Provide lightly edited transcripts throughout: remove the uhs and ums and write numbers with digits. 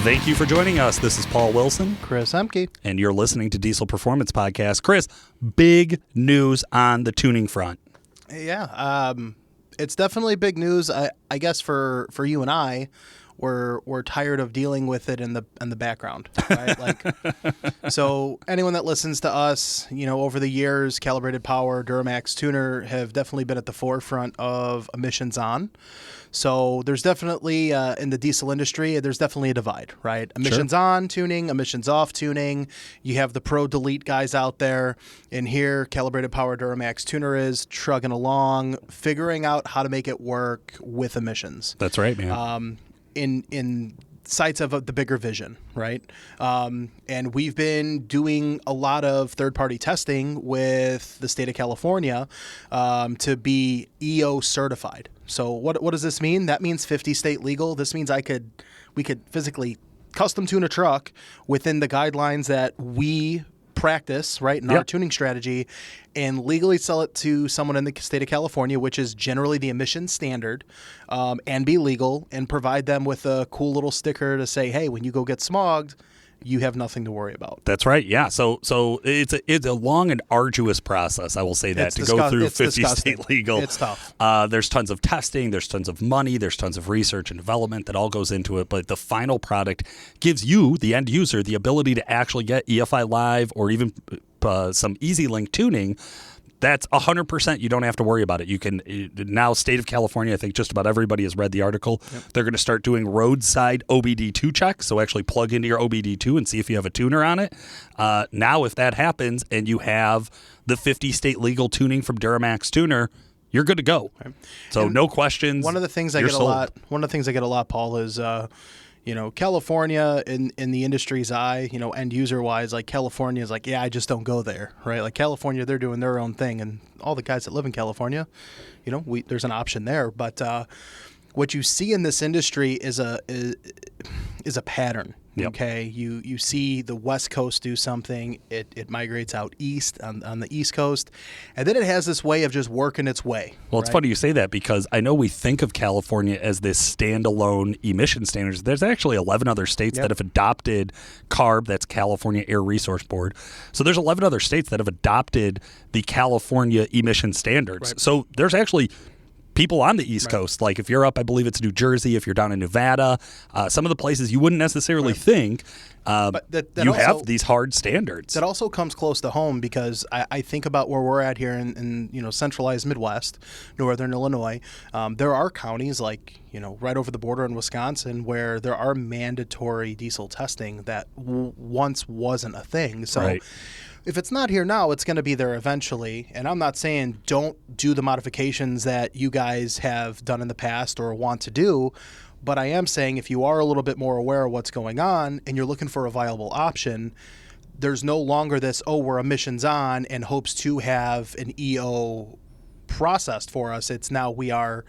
Thank you for joining us. This is Paul Wilson. Chris Emke. And you're listening to Diesel Performance Podcast. Chris, big news on the tuning front. Yeah, it's definitely big news. I guess for you and I, we're tired of dealing with it in the background, right? Like, so anyone that listens to us, over the years, Calibrated Power, Duramax Tuner have definitely been at the forefront of emissions on. So there's definitely, in the diesel industry, there's definitely a divide, right? Emissions on tuning, emissions off tuning. You have the pro delete guys out there. And here, Calibrated Power Duramax Tuner is trugging along, figuring out how to make it work with emissions. That's right, man. In sights of the bigger vision, right? And we've been doing a lot of third-party testing with the state of California to be EO certified. So what does this mean? That means 50 state legal. This means we could physically custom tune a truck within the guidelines that we practice, right, in our tuning strategy, and legally sell it to someone in the state of California, which is generally the emission standard, and be legal, and provide them with a cool little sticker to say, hey, when you go get smogged, you have nothing to worry about. That's right. Yeah. So it's a long and arduous process. I will say that go through 50 state legal. It's tough. There's tons of testing. There's tons of money. There's tons of research and development that all goes into it. But the final product gives you, the end user, the ability to actually get EFI Live or even some Easy Link tuning. That's 100%. You don't have to worry about it. You can now, state of California, I think just about everybody has read the article. Yep. They're going to start doing roadside OBD2 checks. So actually plug into your OBD2 and see if you have a tuner on it. Now, if that happens and you have the 50 state legal tuning from Duramax Tuner, you're good to go. Right. So and no questions. One of the things I get a lot, Paul, is California in the industry's eye, end user wise, like California is like, yeah, I just don't go there, right? Like California, they're doing their own thing, and all the guys that live in California, there's an option there. But what you see in this industry is a pattern. Yep. Okay, you see the West Coast do something, it migrates out east on the East Coast, and then it has this way of just working its way. Well, it's funny you say that because I know we think of California as this standalone emission standards. There's actually 11 other states that have adopted CARB, that's California Air Resource Board. So there's 11 other states that have adopted the California emission standards. Right. So there's actually people on the East Coast, like if you're up, I believe it's New Jersey, if you're down in Nevada, some of the places you wouldn't necessarily think, but that you also have these hard standards. That also comes close to home because I think about where we're at here in centralized Midwest, northern Illinois. There are counties like, right over the border in Wisconsin where there are mandatory diesel testing that once wasn't a thing. So if it's not here now, it's going to be there eventually. And I'm not saying don't do the modifications that you guys have done in the past or want to do, but I am saying if you are a little bit more aware of what's going on and you're looking for a viable option, there's no longer this, we're emissions on and hopes to have an EO processed for us. It's now we are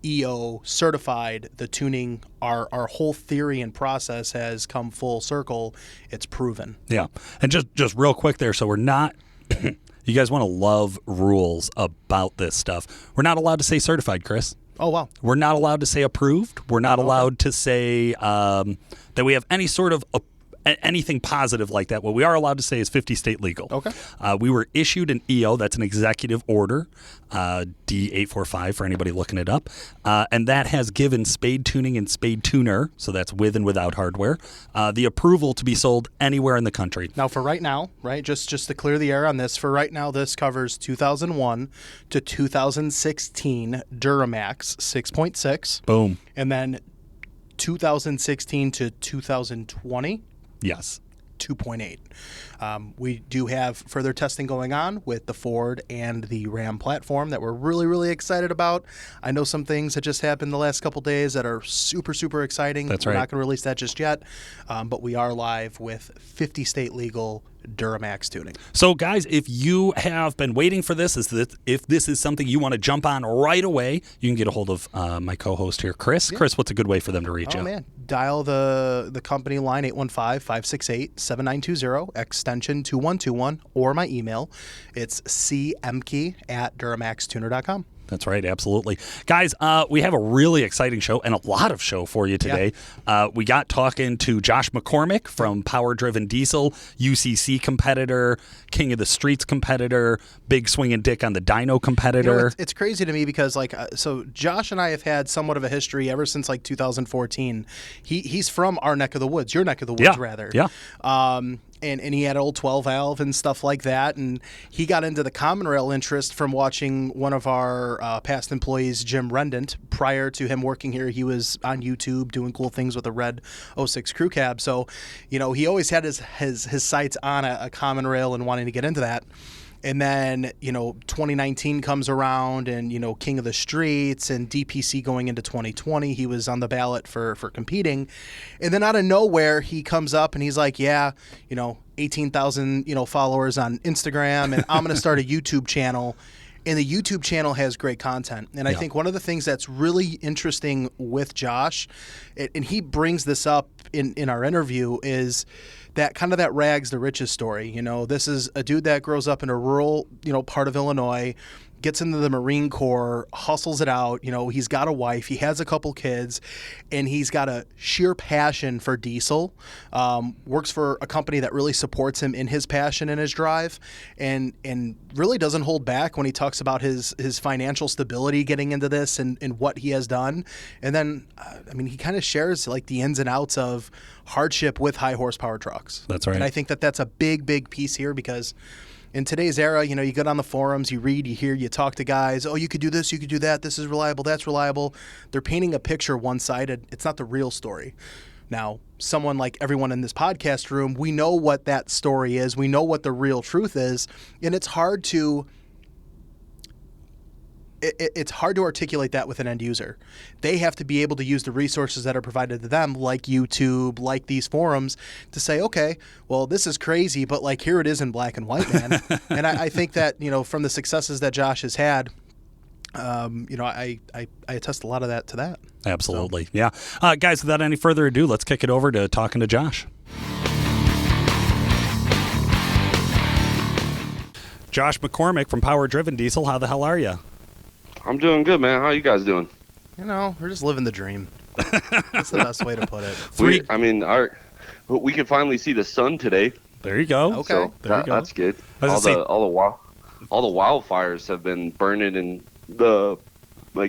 EO certified. The tuning, our whole theory and process has come full circle. It's proven. Yeah. And just real quick there, so we're not you guys want to love rules about this stuff. We're not allowed to say certified, Chris. Oh, wow. We're not allowed to say approved. We're not allowed to say that we have any sort of anything positive like that. What we are allowed to say is 50 state legal. Okay. We were issued an EO, that's an executive order, D845 for anybody looking it up, and that has given Spade Tuning and Spade Tuner, so that's with and without hardware, the approval to be sold anywhere in the country. Now for right now, right, just to clear the air on this, for right now this covers 2001 to 2016 Duramax 6.6. Boom. And then 2016 to 2020. Yes. 2.8. We do have further testing going on with the Ford and the Ram platform that we're really, really excited about. I know some things that just happened the last couple days that are super, super exciting. That's We're right. not going to release that just yet, but we are live with 50 state legal Duramax tuning. So, guys, if you have been waiting for this, if this is something you want to jump on right away, you can get a hold of my co-host here, Chris. Yeah. Chris, what's a good way for them to reach you? Oh, man. Dial the company line 815-568-7920, extension 2121, or my email. It's cmkey@duramaxtuner.com. That's right. Absolutely. Guys, we have a really exciting show and a lot of show for you today. Yeah. We got talking to Josh McCormack from Power Driven Diesel, UCC competitor, King of the Streets competitor, big swinging dick on the dyno competitor. You know, it's crazy to me because, so Josh and I have had somewhat of a history ever since, 2014. He's from our neck of the woods, your neck of the woods, rather. Yeah. And he had old 12 valve and stuff like that. And he got into the common rail interest from watching one of our past employees, Jim Rendant. Prior to him working here, he was on YouTube doing cool things with a red 06 crew cab. So, he always had his sights on a common rail and wanting to get into that. And then, 2019 comes around and, King of the Streets and DPC going into 2020, he was on the ballot for competing. And then out of nowhere, he comes up and he's like, 18,000, followers on Instagram, and I'm going to start a YouTube channel. And the YouTube channel has great content. And I think one of the things that's really interesting with Josh, and he brings this up in our interview, is that kind of that rags to riches story. This is a dude that grows up in a rural, part of Illinois, gets into the Marine Corps, hustles it out. He's got a wife, he has a couple kids, and he's got a sheer passion for diesel. Works for a company that really supports him in his passion and his drive, and really doesn't hold back when he talks about his financial stability getting into this and what he has done. And then, he kind of shares the ins and outs of hardship with high horsepower trucks. That's right. And I think that's a big piece here, because in today's era, you get on the forums, you read, you hear, you talk to guys. Oh, you could do this, you could do that. This is reliable, that's reliable. They're painting a picture one-sided. It's not the real story. Now, someone like everyone in this podcast room, we know what that story is. We know what the real truth is, and it's hard to articulate that with an end user. They have to be able to use the resources that are provided to them, like YouTube, like these forums, to say, okay, well, this is crazy, but here it is in black and white, man. And I think that, from the successes that Josh has had, I attest a lot of that to that. Absolutely. So. Yeah. Guys, without any further ado, let's kick it over to talking to Josh. Josh McCormack from Power Driven Diesel. How the hell are you? I'm doing good, man. How are you guys doing? We're just living the dream. That's the best way to put it. We can finally see the sun today. There you go. Okay, so that's good. All the wildfires have been burning in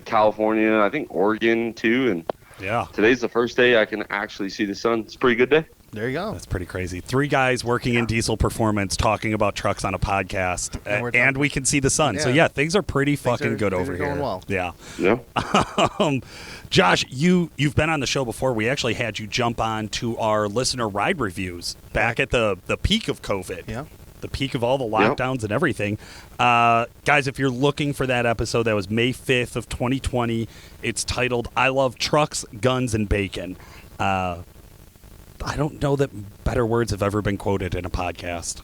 California, I think Oregon too, and today's the first day I can actually see the sun. It's a pretty good day. There you go. That's pretty crazy. 3 guys working in diesel performance talking about trucks on a podcast, and we can see the sun. Yeah. So, things are pretty fucking good over here. Going well. Yeah. Yeah. Josh, you've been on the show before. We actually had you jump on to our listener ride reviews back at the peak of COVID. Yeah. The peak of all the lockdowns and everything. Guys, if you're looking for that episode, that was May 5th of 2020. It's titled, I Love Trucks, Guns, and Bacon. I don't know that better words have ever been quoted in a podcast.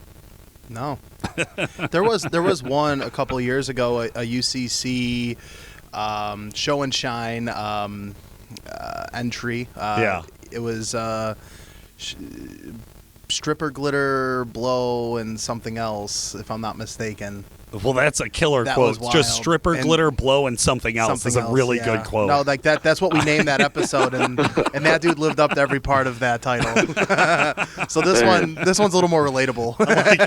No. There was one a couple of years ago, a UCC show and shine entry. It was stripper glitter blow and something else, if I'm not mistaken. Well, that's a killer quote. Just stripper glitter blow and something else is a really good quote. No, that's what we named that episode, and that dude lived up to every part of that title. So this one's a little more relatable. I like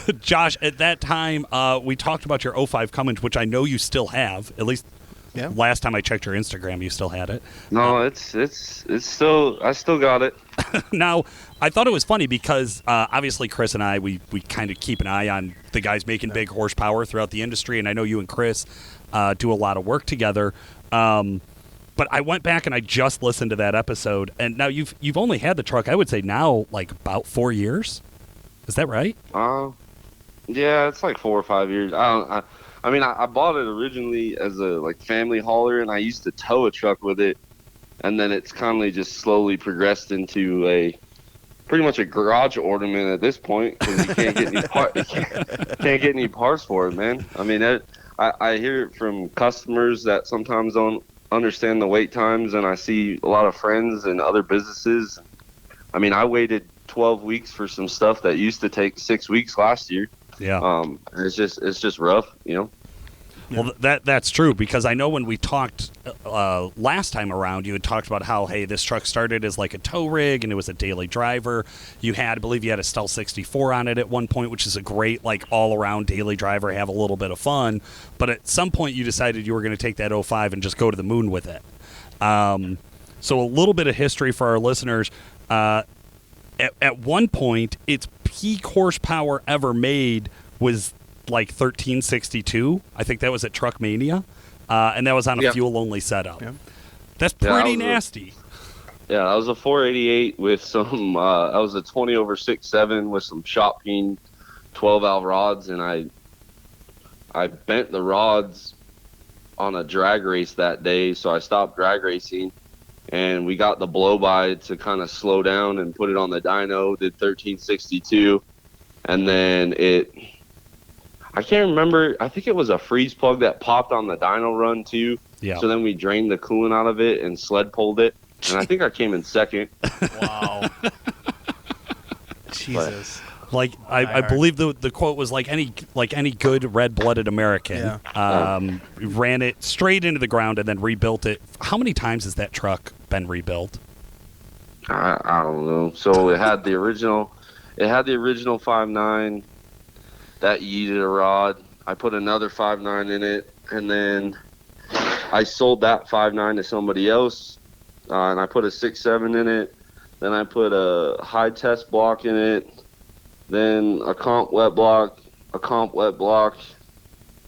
it. Josh, at that time, we talked about your 05 Cummins, which I know you still have, at least. Yeah. Last time I checked your Instagram, you still had it. No, it's still, I still got it. Now, I thought it was funny because obviously Chris and I, we kind of keep an eye on the guys making big horsepower throughout the industry, and I know you and Chris do a lot of work together. But I went back and I just listened to that episode, and now you've only had the truck, I would say now, about 4 years. Is that right? Yeah, it's 4 or 5 years. I bought it originally as a family hauler, and I used to tow a truck with it, and then it's kind of just slowly progressed into pretty much a garage ornament at this point, because you can't get any parts for it, man. I hear it from customers that sometimes don't understand the wait times, and I see a lot of friends and other businesses. I waited 12 weeks for some stuff that used to take 6 weeks last year. Yeah. It's just rough, you know. Well, that's true, because I know when we talked last time around, you had talked about how, hey, this truck started as like a tow rig and it was a daily driver. I believe you had a Stealth 64 on it at one point, which is a great like all around daily driver, have a little bit of fun. But at some point you decided you were going to take that 05 and just go to the moon with it. So a little bit of history for our listeners. At one point, its peak horsepower ever made was like 1362. I think that was at Truckmania, and that was on a fuel-only setup. Yeah. That's pretty nasty. That was a 488 with some. That was a 20/6.7 with some shop peen 12-valve rods, and I bent the rods on a drag race that day, so I stopped drag racing, and we got the blow-by to kind of slow down and put it on the dyno. Did 1362, and then I can't remember. I think it was a freeze plug that popped on the dyno run too. Yeah. So then we drained the coolant out of it and sled pulled it. And I think I came in second. Wow. Jesus. I believe the quote was like any good red-blooded American, ran it straight into the ground and then rebuilt it. How many times has that truck been rebuilt? I don't know. So it had the original 5.9. That yeeted a rod. I put another 5.9 in it, and then I sold that 5.9 to somebody else, and I put a 6.7 in it. Then I put a high test block in it, then a comp wet block,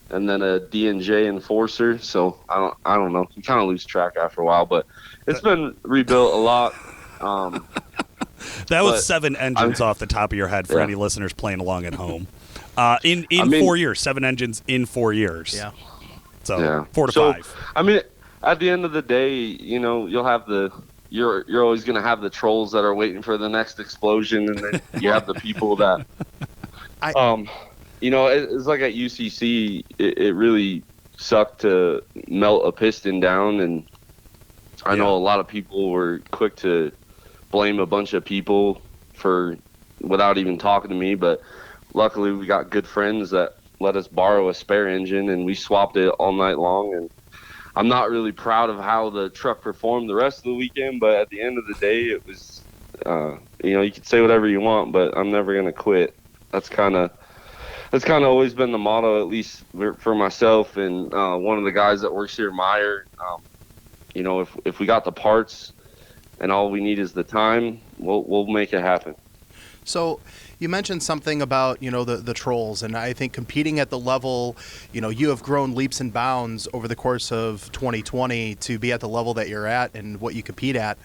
and then a D&J enforcer. So I don't know. You kind of lose track after a while, but it's been rebuilt a lot. That was 7 engines off the top of your head for any listeners playing along at home. In 4 years, 7 engines in 4 years. Yeah. So 4 to 5. I mean, at the end of the day, you know, you'll have you're always going to have the trolls that are waiting for the next explosion, and then you have the people that, you know, it's like at UCC, it really sucked to melt a piston down, and I know a lot of people were quick to blame a bunch of people without even talking to me, but luckily we got good friends that let us borrow a spare engine, and we swapped it all night long. And I'm not really proud of how the truck performed the rest of the weekend, but at the end of the day, it was, you know, you can say whatever you want, but I'm never going to quit. That's kind of always been the motto, at least for myself and one of the guys that works here, Meyer. You know, if we got the parts and all we need is the time, we'll make it happen. So you mentioned something about, you know, the trolls, and I think competing at the level, you know, you have grown leaps and bounds over the course of 2020 to be at the level that you're at and what you compete at.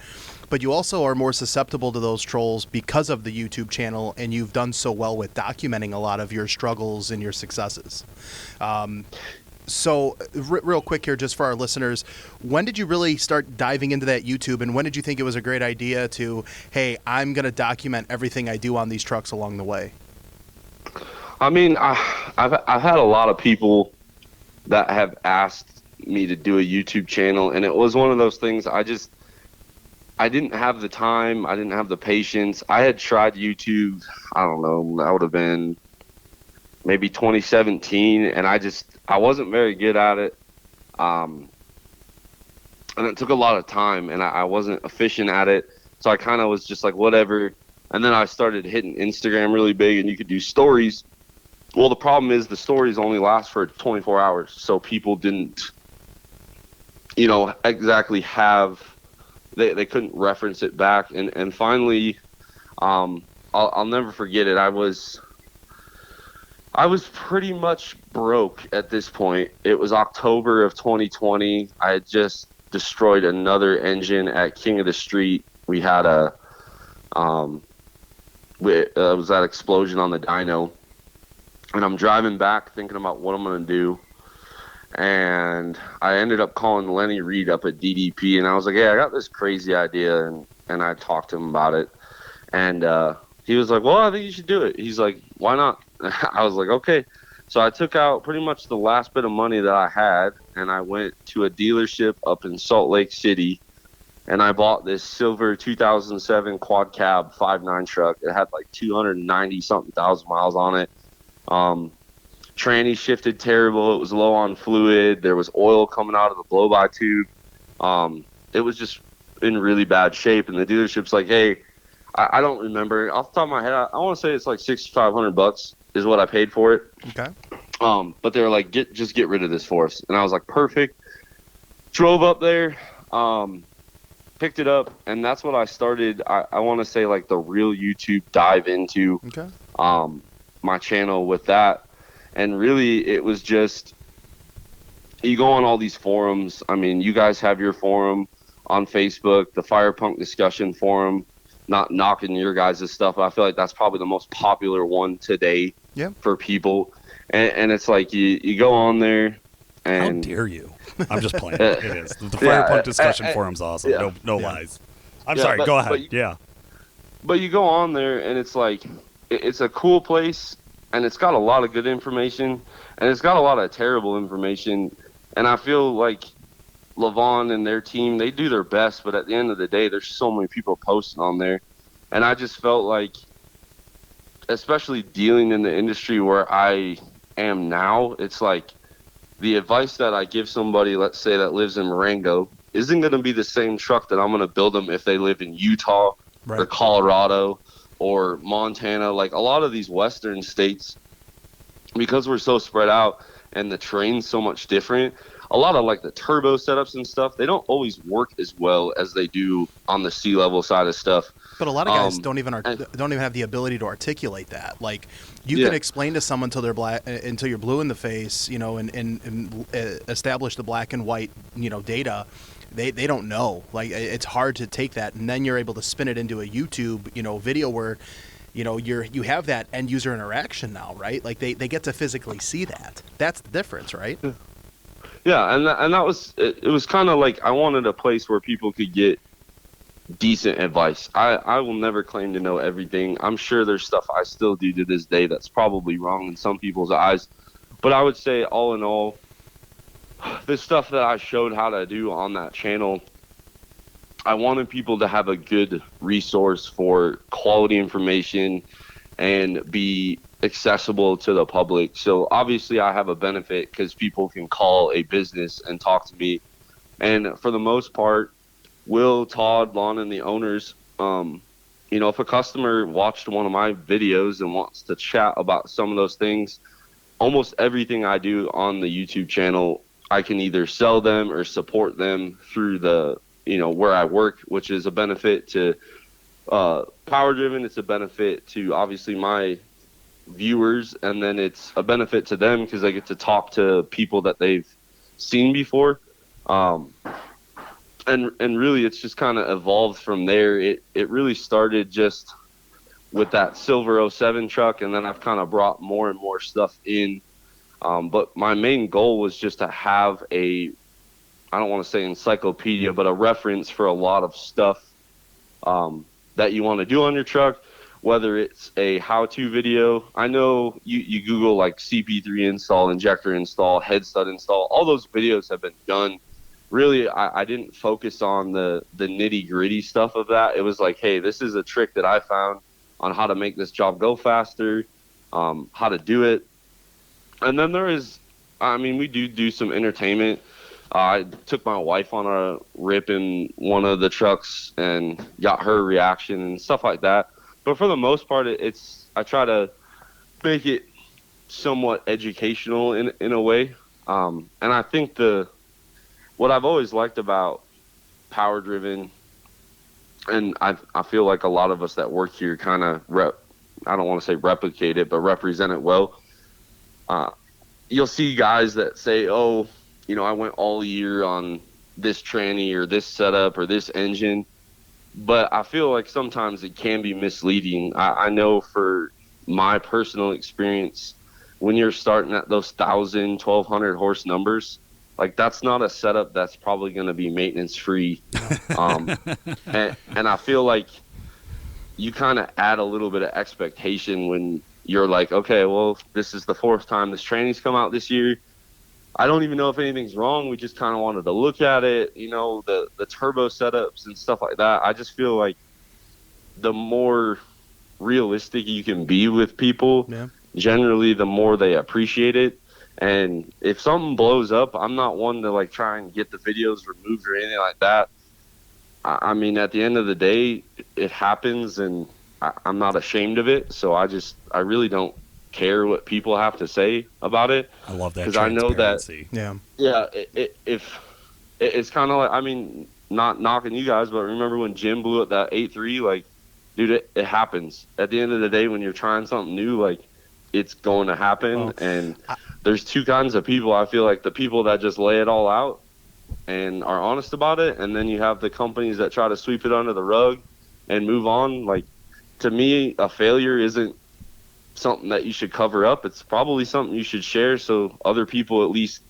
But you also are more susceptible to those trolls because of the YouTube channel, and you've done so well with documenting a lot of your struggles and your successes. So real quick here, just for our listeners, when did you really start diving into that YouTube, and when did you think it was a great idea to, hey, I'm going to document everything I do on these trucks along the way? I mean, I've had a lot of people that have asked me to do a YouTube channel, and it was one of those things I didn't have the time. I didn't have the patience. I had tried YouTube, I don't know, that would have been maybe 2017, and I wasn't very good at it. And it took a lot of time, and I wasn't efficient at it. So I kind of was just like, whatever. And then I started hitting Instagram really big, and you could do stories. Well, the problem is the stories only last for 24 hours. So people didn't, you know, exactly they couldn't reference it back. And finally, I'll never forget it. I was pretty much broke at this point. It was October of 2020. I had just destroyed another engine at King of the Street. We had it was that explosion on the dyno. And I'm driving back thinking about what I'm going to do. And I ended up calling Lenny Reed up at DDP. And I was like, hey, I got this crazy idea. And I talked to him about it. And he was like, well, I think you should do it. He's like, why not? I was like, okay. So I took out pretty much the last bit of money that I had, and I went to a dealership up in Salt Lake City, and I bought this silver 2007 quad cab 5.9 truck. It had like 290 something thousand miles on it. Tranny shifted terrible. It was low on fluid. There was oil coming out of the blow-by tube. It was just in really bad shape. And the dealership's like, hey, I don't remember. Off the top of my head, I want to say it's like $6,500 is what I paid for it. Okay. But they were like, just get rid of this for us. And I was like, perfect. Drove up there, picked it up, and that's what I started. I want to say like the real YouTube dive into my channel with that. And really, it was just, you go on all these forums. I mean, you guys have your forum on Facebook, the Fire Punk discussion forum. Not knocking your guys' stuff, but I feel like that's probably the most popular one today for people. And it's like you go on there and... How dare you? I'm just playing. It is. The Fire Punk discussion forum's awesome. Yeah. No lies. I'm sorry. Go ahead. But you go on there and it's like, it's a cool place. And it's got a lot of good information, and it's got a lot of terrible information. And I feel like Levon and their team, they do their best, but at the end of the day, there's so many people posting on there. And I just felt like, especially dealing in the industry where I am now, it's like the advice that I give somebody, let's say that lives in Marengo, isn't going to be the same truck that I'm going to build them if they live in Utah or Colorado or Montana. Like a lot of these western states, because we're so spread out and the terrain's so much different, a lot of like the turbo setups and stuff, they don't always work as well as they do on the sea level side of stuff. But a lot of guys don't even have the ability to articulate that. Like you can explain to someone until they're black, until you're blue in the face, you know, and establish the black and white, you know, data. They don't know. Like it's hard to take that, and then you're able to spin it into a YouTube, you know, video where, you know, you have that end user interaction now, right? Like they get to physically see that. That's the difference, right? Yeah, and that was it. Was kind of like I wanted a place where people could get decent advice. I will never claim to know everything. I'm sure there's stuff I still do to this day that's probably wrong in some people's eyes, but I would say all in all, the stuff that I showed how to do on that channel, I wanted people to have a good resource for quality information and be accessible to the public. So obviously I have a benefit because people can call a business and talk to me. And for the most part, Will, Todd, Lon, and the owners, you know, if a customer watched one of my videos and wants to chat about some of those things, almost everything I do on the YouTube channel, I can either sell them or support them through the, you know, where I work, which is a benefit to Power Driven. It's a benefit to obviously my viewers, and then it's a benefit to them because they get to talk to people that they've seen before. And really it's just kind of evolved from there. It really started just with that silver 07 truck, and then I've kind of brought more and more stuff in. But my main goal was just to have I don't want to say encyclopedia, but a reference for a lot of stuff that you want to do on your truck, whether it's a how-to video. I know you Google like CP3 install, injector install, head stud install. All those videos have been done. Really, I didn't focus on the nitty-gritty stuff of that. It was like, hey, this is a trick that I found on how to make this job go faster, how to do it. And then we do some entertainment. I took my wife on a rip in one of the trucks and got her reaction and stuff like that. But for the most part, I try to make it somewhat educational in a way. And I think what I've always liked about Power Driven, and I feel like a lot of us that work here kind of I don't want to say replicate it, but represent it well. You'll see guys that say, oh, you know, I went all year on this tranny or this setup or this engine. But I feel like sometimes it can be misleading. I know for my personal experience, when you're starting at those 1,000, 1,200 horse numbers, like that's not a setup that's probably going to be maintenance free. And I feel like you kind of add a little bit of expectation when you're like, okay, well, this is the 4th time this training's come out this year. I don't even know if anything's wrong. We just kind of wanted to look at it, you know, the turbo setups and stuff like that. I just feel like the more realistic you can be with people, generally the more they appreciate it. And if something blows up, I'm not one to like try and get the videos removed or anything like that. I mean, at the end of the day, it happens, and I'm not ashamed of it. So I really don't care what people have to say about it. I love that because I know that. Yeah. If it's kind of like, I mean, not knocking you guys, but remember when Jim blew up that 8.3? Like, dude, it happens. At the end of the day, when you're trying something new, like, it's going to happen. And there's two kinds of people. I feel like the people that just lay it all out and are honest about it, and then you have the companies that try to sweep it under the rug and move on. Like, to me, a failure isn't something that you should cover up. It's probably something you should share so other people at least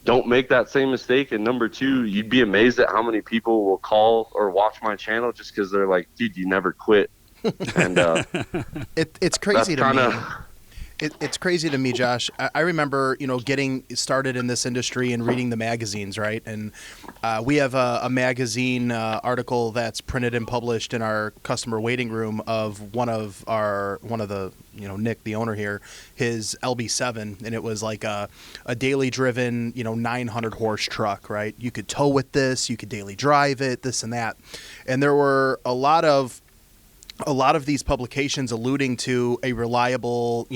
don't make that same mistake. And number two, you'd be amazed at how many people will call or watch my channel just because they're like, dude, you never quit. And it's crazy to me. kinda... It's crazy to me, Josh. I remember, getting started in this industry and reading the magazines, right? And we have a magazine article that's printed and published in our customer waiting room of one of the, Nick, the owner here, his LB7, and it was like a daily driven, 900 horse truck, right? You could tow with this, you could daily drive it, this and that. And there were a lot of these publications alluding to a reliable,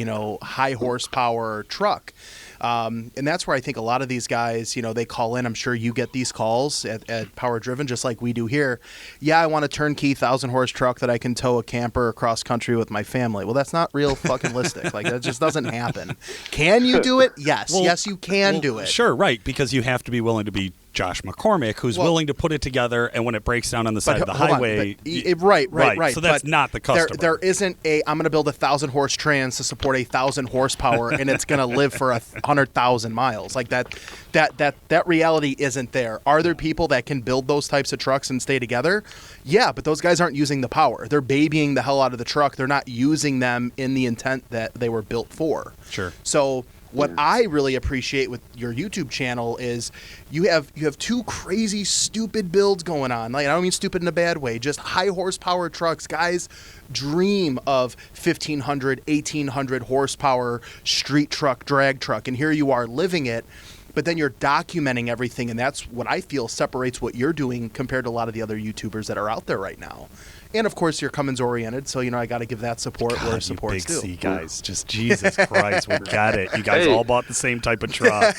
high horsepower truck. And that's where I think a lot of these guys, they call in. I'm sure you get these calls at Power Driven, just like we do here. Yeah, I want a turnkey 1,000-horse truck that I can tow a camper across country with my family. Well, that's not real fucking listic. Like, that just doesn't happen. Can you do it? Yes. Yes, you can do it. Sure, right, because you have to be willing to be Josh McCormack, who's willing to put it together, and when it breaks down on the side of the highway... Right. So that's not the customer. There isn't I'm going to build a 1,000-horse trans to support 1,000 horsepower, and it's going to live for 100,000 miles. Like, that reality isn't there. Are there people that can build those types of trucks and stay together? Yeah, but those guys aren't using the power. They're babying the hell out of the truck. They're not using them in the intent that they were built for. Sure. So... what I really appreciate with your YouTube channel is you have two crazy, stupid builds going on. Like, I don't mean stupid in a bad way, just high horsepower trucks. Guys dream of 1,500, 1,800 horsepower street truck, drag truck, and here you are living it. But then you're documenting everything, and that's what I feel separates what you're doing compared to a lot of the other YouTubers that are out there right now. And of course, you're Cummins oriented, so I got to give that support where support's due. Big C guys, just Jesus Christ, we got it. You guys all bought the same type of truck.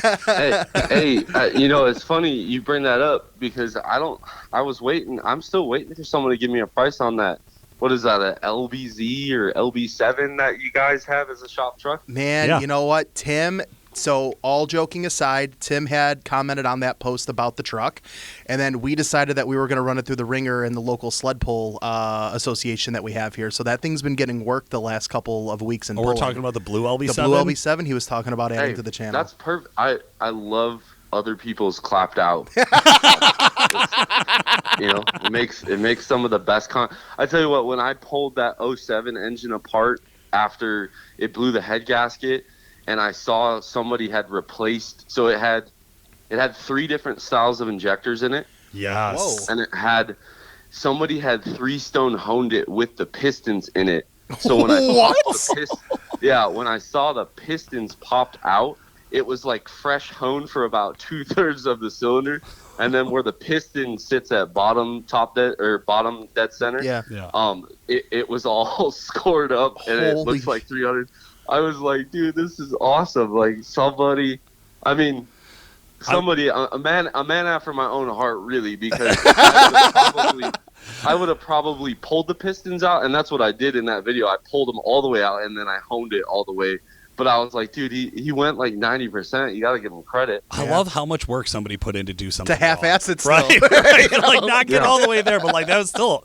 It's funny you bring that up because I'm still waiting for someone to give me a price on that. What is that, a LBZ or LB7 that you guys have as a shop truck? Man, You know what, Tim? So all joking aside, Tim had commented on that post about the truck, and then we decided that we were going to run it through the ringer in the local sled pull association that we have here. So that thing's been getting worked the last couple of weeks. We're talking about the blue LB7? The blue LB7 he was talking about adding to the channel. That's perfect. I love other people's clapped out. It makes some of the best I tell you what, when I pulled that 07 engine apart after it blew the head gasket, and I saw somebody had replaced, so it had 3 different styles of injectors in it. Yes. Whoa. And somebody had 3-stone honed it with the pistons in it. So when when I saw the pistons popped out, it was like fresh honed for about 2/3 of the cylinder, and then where the piston sits at bottom dead center. Yeah. It was all scored up, and it looks like 300. I was like, dude, this is awesome. Like a man after my own heart, really, because I would have probably pulled the pistons out, and that's what I did in that video. I pulled them all the way out, and then I honed it all the way. But I was like, dude, he went like 90%. You got to give him credit. I love how much work somebody put in to do something. To half-ass it still. Right. Like, not get all the way there, but like that was still,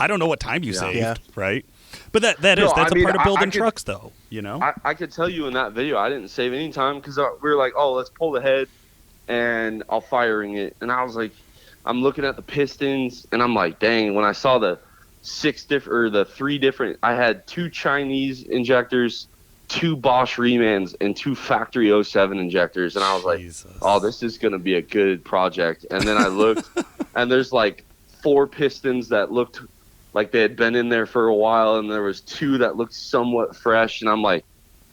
I don't know what time you saved, right? But that's a part of building trucks, though, I could tell you in that video, I didn't save any time because we were like, let's pull the head and I'll firing it. And I was like, I'm looking at the pistons and I'm like, dang, when I saw the 3 different, I had 2 Chinese injectors, 2 Bosch remans, and 2 factory 07 injectors. And I was like, this is going to be a good project. And then I looked and there's like 4 pistons that looked like they had been in there for a while, and there was 2 that looked somewhat fresh, and I'm like,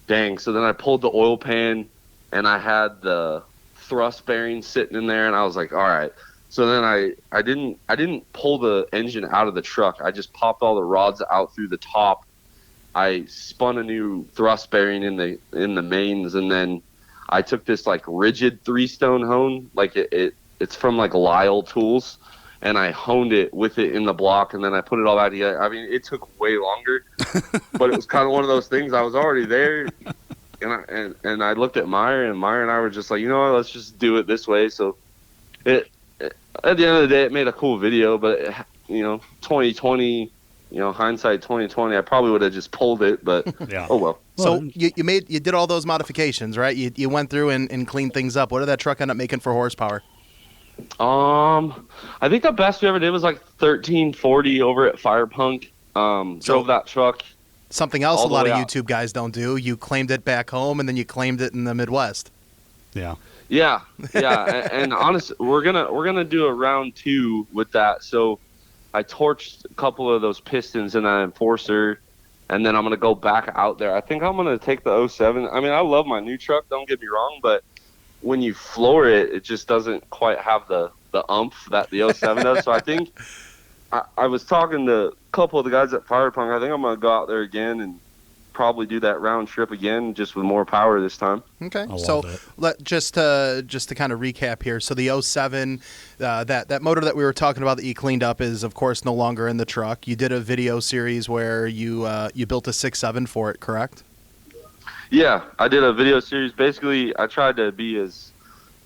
dang. So then I pulled the oil pan, and I had the thrust bearing sitting in there, and I was like, all right. So then I didn't pull the engine out of the truck. I just popped all the rods out through the top. I spun a new thrust bearing in the mains, and then I took this like rigid 3-stone hone, like it's from like Lyle Tools, and I honed it with it in the block, and then I put it all out together. I mean, it took way longer, but it was kind of one of those things. I was already there, and I looked at Meyer, and Meyer and I were just like, you know what, let's just do it this way. So at the end of the day, it made a cool video, but 2020. Hindsight 2020, I probably would have just pulled it, but yeah. Oh well. So you did all those modifications, right? You went through and cleaned things up. What did that truck end up making for horsepower? I think the best we ever did was like 1340 over at Firepunk. Drove that truck. Something else a all the lot of way out. YouTube guys don't do. You claimed it back home, and then you claimed it in the Midwest. Yeah. Yeah. and honestly, we're gonna do a round 2 with that. So I torched a couple of those pistons in that Enforcer, and then I'm going to go back out there. I think I'm going to take the 07. I mean, I love my new truck, don't get me wrong, but when you floor it, it just doesn't quite have the umph that the 07 does. So I think I was talking to a couple of the guys at Firepunk. I think I'm going to go out there again and probably do that round trip again, just with more power this time. Okay, I so love it. just to kind of recap here. So the 07, that motor that we were talking about that you cleaned up is of course no longer in the truck. You did a video series where you built a 6.7 for it, correct? Yeah, I did a video series. Basically, I tried to be as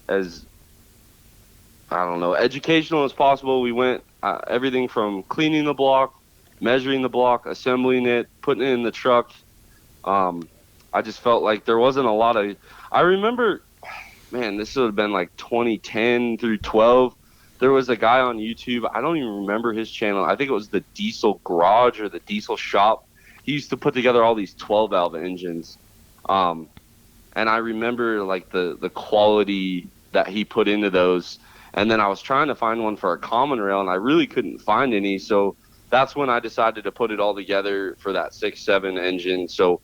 I don't know, educational as possible. We went everything from cleaning the block, measuring the block, assembling it, putting it in the truck. I just felt like there wasn't a lot of. I remember, man, this would have been like 2010 through 12. There was a guy on YouTube. I don't even remember his channel. I think it was the Diesel Garage or the Diesel Shop. He used to put together all these 12-valve engines. And I remember like the quality that he put into those. And then I was trying to find one for a common rail, and I really couldn't find any. So that's when I decided to put it all together for that 6.7 engine. So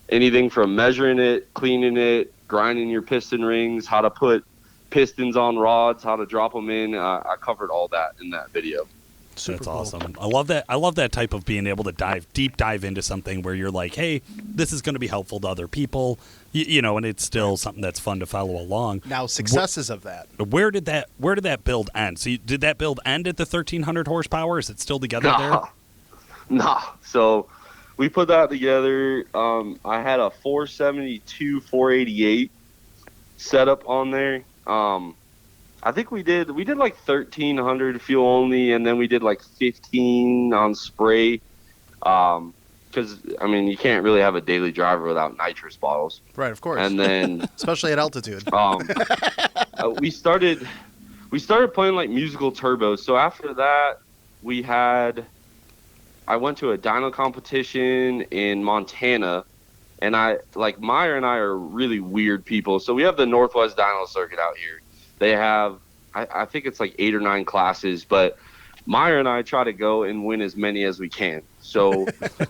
anything from measuring it, cleaning it, grinding your piston rings, how to put pistons on rods, how to drop them in, I covered all that in that video. Super That's cool. awesome. I love that. I love that type of being able to deep dive into something where you're like, hey, this is going to be helpful to other people, and it's still something that's fun to follow along. Now, successes of that. Where did that build end? So did that build end at the 1300 horsepower? Is it still together there? Nah. So we put that together. I had a 472 488 setup on there. I think we did like 1300 fuel only, and then we did like 15 on spray. Because I mean, you can't really have a daily driver without nitrous bottles. Right, of course. And then especially at altitude. we started playing like musical turbos. So after that, I went to a dyno competition in Montana, and Meyer and I are really weird people. So we have the Northwest Dyno Circuit out here. They have, I think it's like 8 or 9 classes, but Meyer and I try to go and win as many as we can. So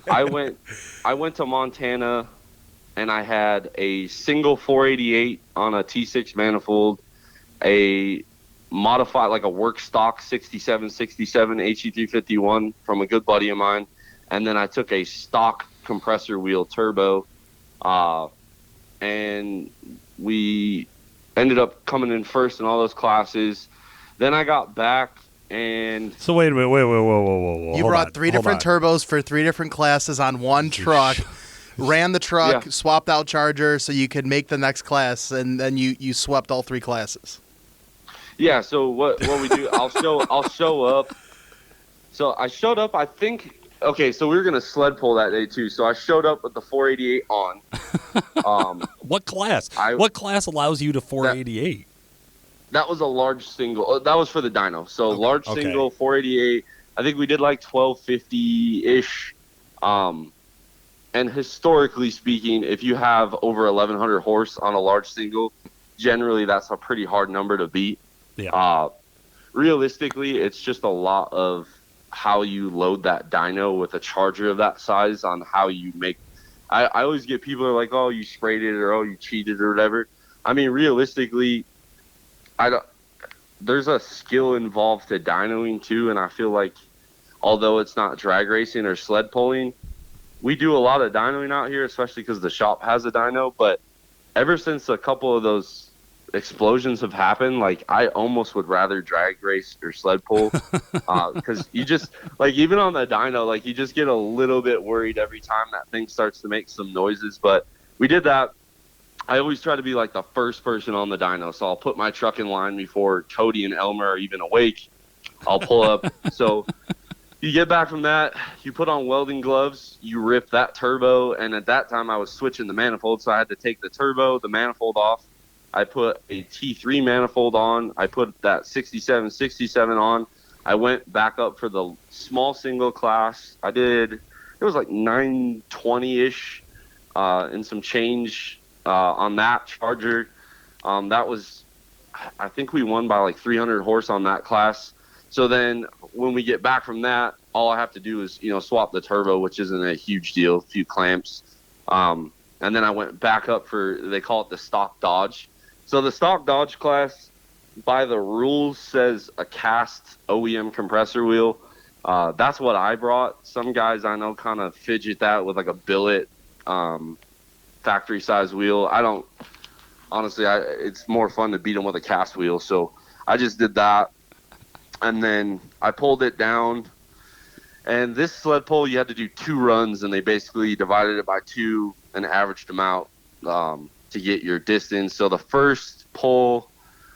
I went to Montana, and I had a single 488 on a T6 manifold, a modified, like a work stock 6767 HE351 from a good buddy of mine, and then I took a stock compressor wheel turbo, and we ended up coming in first in all those classes. Then I got back, and So wait a minute, whoa. You brought 3 different turbos for 3 different classes on one truck, ran the truck, swapped out charger so you could make the next class, and then you swept all 3 classes. Yeah, so what we do, I'll show up. So I showed up, I think. Okay, so we were gonna sled pull that day too. So I showed up with the 488 on. What class? What class allows you to 488? That was a large single. That was for the dyno. So large single 488. I think we did like 1250-ish. And historically speaking, if you have over 1100 horse on a large single, generally that's a pretty hard number to beat. Yeah. Realistically, it's just a lot of how you load that dyno with a charger of that size on how you make I always get people who are like, oh, you sprayed it or oh, you cheated or whatever. I mean, realistically, I don't. There's a skill involved to dynoing too, and I feel like although it's not drag racing or sled pulling, we do a lot of dynoing out here, especially because the shop has a dyno. But ever since a couple of those explosions have happened, like I almost would rather drag race or sled pull, because you just like even on the dyno, like you just get a little bit worried every time that thing starts to make some noises. But we did that. I always try to be like the first person on the dyno, so I'll put my truck in line before Cody and Elmer are even awake. I'll pull up. So you get back from that, you put on welding gloves, you rip that turbo, and at that time I was switching the manifold, so I had to take the turbo, the manifold off. I put a T3 manifold on. I put that 67 on. I went back up for the small single class. It was like 920-ish and some change on that Charger. That was, I think we won by like 300 horse on that class. So then when we get back from that, all I have to do is, swap the turbo, which isn't a huge deal, a few clamps. And then I went back up they call it the stock Dodge. So the stock Dodge class, by the rules, says a cast OEM compressor wheel. That's what I brought. Some guys I know kind of fidget that with like a billet factory size wheel. I don't, honestly, it's more fun to beat them with a cast wheel. So I just did that. And then I pulled it down. And this sled pull, you had to do 2 runs, and they basically divided it by 2 and averaged them out to get your distance. So the first pull,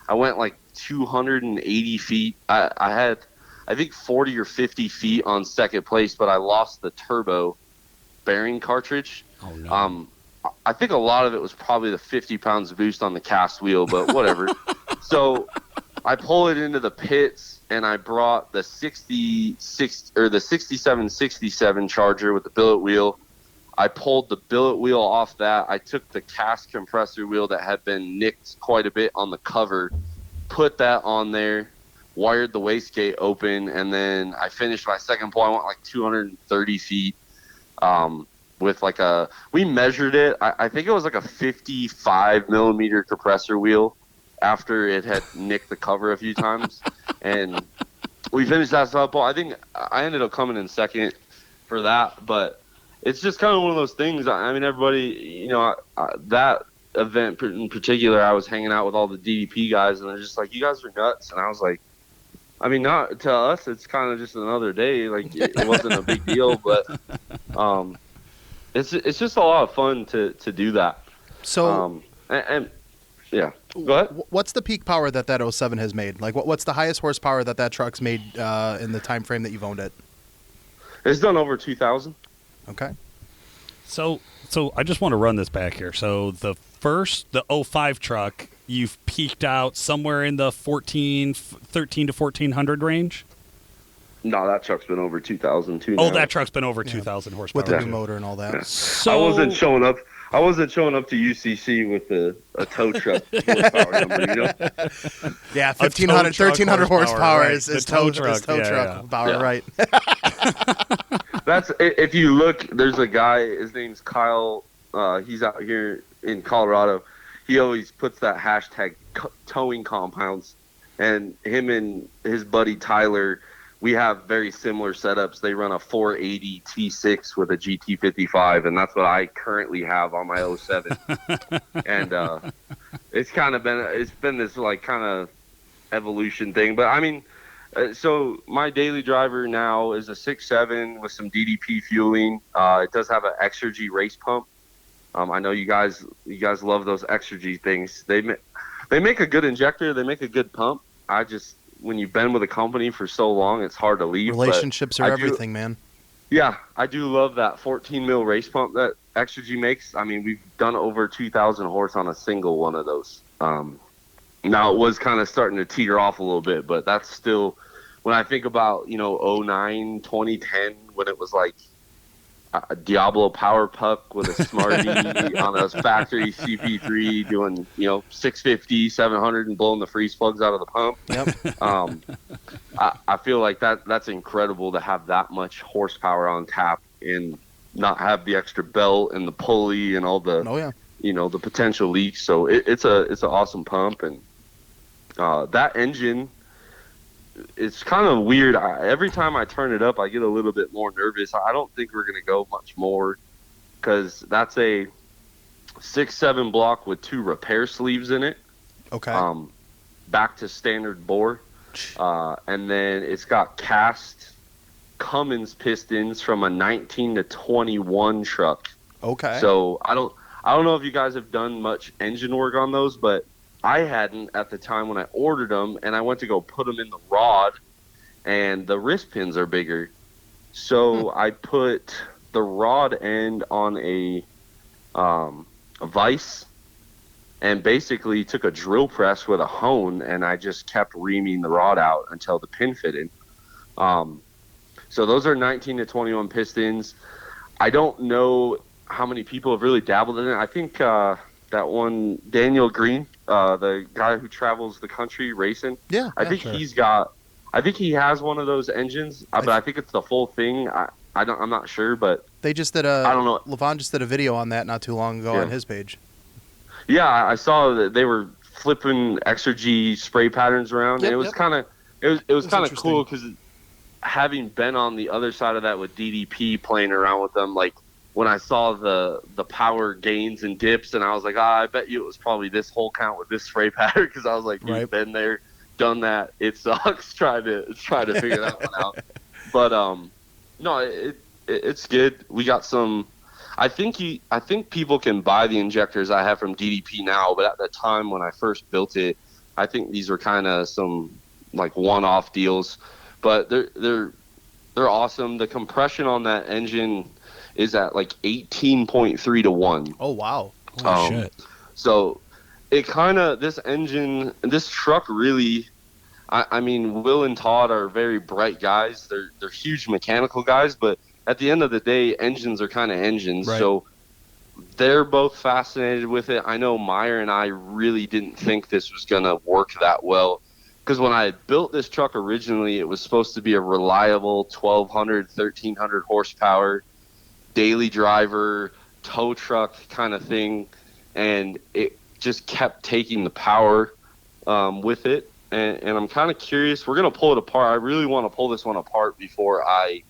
I went like 280 feet. I had, I think, 40 or 50 feet on second place, but I lost the turbo bearing cartridge. Oh, no. I think a lot of it was probably the 50 pounds boost on the cast wheel, but whatever. So I pull it into the pits, and I brought the 67 Charger with the billet wheel. I pulled the billet wheel off that. I took the cast compressor wheel that had been nicked quite a bit on the cover, put that on there, wired the wastegate open, and then I finished my second pull. I went like 230 feet. With like we measured it. I think it was like a 55 millimeter compressor wheel after it had nicked the cover a few times. And we finished that sled pull. I think I ended up coming in second for that, but it's just kind of one of those things. I mean, everybody, that event in particular, I was hanging out with all the DDP guys, and they're just like, you guys are nuts. And I was like, I mean, not to us, it's kind of just another day. Like, it wasn't a big deal, but it's just a lot of fun to do that. So, and yeah, go ahead. What's the peak power that 07 has made? Like, what's the highest horsepower that truck's made in the time frame that you've owned it? It's done over 2,000. Okay. So I just want to run this back here. So the 05 truck, you've peaked out somewhere in the 13 to 1400 range? No, that truck's been over 2,000 too. Oh, that truck's been over 2,000 horsepower. With the new motor and all that. Yeah. So I wasn't showing up to UCC with a tow truck horsepower number, Yeah, 1,500, 1,300 horsepower right. is tow truck power, Yeah. right? That's, if you look, there's a guy, his name's Kyle, he's out here in Colorado. He always puts that hashtag towing compounds, and him and his buddy Tyler, we have very similar setups. They run a 480 T6 with a GT55, and that's what I currently have on my 07. And it's been this like kind of evolution thing. But I mean, so my daily driver now is a 6.7 with some DDP fueling. It does have an Exergy race pump. I know you guys love those Exergy things. They make a good injector. They make a good pump. When you've been with a company for so long, it's hard to leave. Relationships are everything, man. Yeah, I do love that 14 mil race pump that Exergy makes. I mean, we've done over 2,000 horse on a single one of those. Now it was kind of starting to teeter off a little bit, but that's still, when I think about, 09, 2010, when it was like a Diablo power puck with a Smarty on a factory CP3 doing, 650, 700 and blowing the freeze plugs out of the pump. Yep. I feel like that's incredible to have that much horsepower on tap in not have the extra belt and the pulley and all the the potential leaks. So it's an awesome pump, and that engine, it's kind of weird. Every time I turn it up, I get a little bit more nervous. I don't think we're going to go much more, because that's a 6.7 block with 2 repair sleeves in it. Okay. Back to standard bore. And then it's got cast Cummins pistons from a 19 to 21 truck. Okay. So I don't know if you guys have done much engine work on those, but I hadn't at the time when I ordered them, and I went to go put them in the rod, and the wrist pins are bigger. So I put the rod end on a vise, and basically took a drill press with a hone, and I just kept reaming the rod out until the pin fitted. So those are 19 to 21 pistons. I don't know how many people have really dabbled in it. I think that one, Daniel Green, the guy who travels the country racing, I think he has one of those engines, but I think it's the full thing. I'm not sure, but they just did I don't know. Levon just did a video on that not too long ago on his page. Yeah, I saw that they were flipping extra G spray patterns around, and it was kind of cool, because having been on the other side of that with DDP, playing around with them, like when I saw the power gains and dips, and I was like, I bet you it was probably this whole count with this spray pattern, because I was like, you've been there, done that. It sucks trying to figure that one out. But no, it's good. We got some. I think people can buy the injectors I have from DDP now, but at the time when I first built it, I think these were kind of some like one-off deals. But they're awesome. The compression on that engine is at like 18.3 to 1. Oh wow! Holy shit! So it this truck really. I mean, Will and Todd are very bright guys. They're huge mechanical guys, but at the end of the day, engines are kind of engines. Right. So they're both fascinated with it. I know Meyer and I really didn't think this was going to work that well, because when I had built this truck originally, it was supposed to be a reliable 1,200, 1,300 horsepower, daily driver, tow truck kind of thing, and it just kept taking the power with it. And I'm kind of curious. We're going to pull it apart. I really want to pull this one apart before I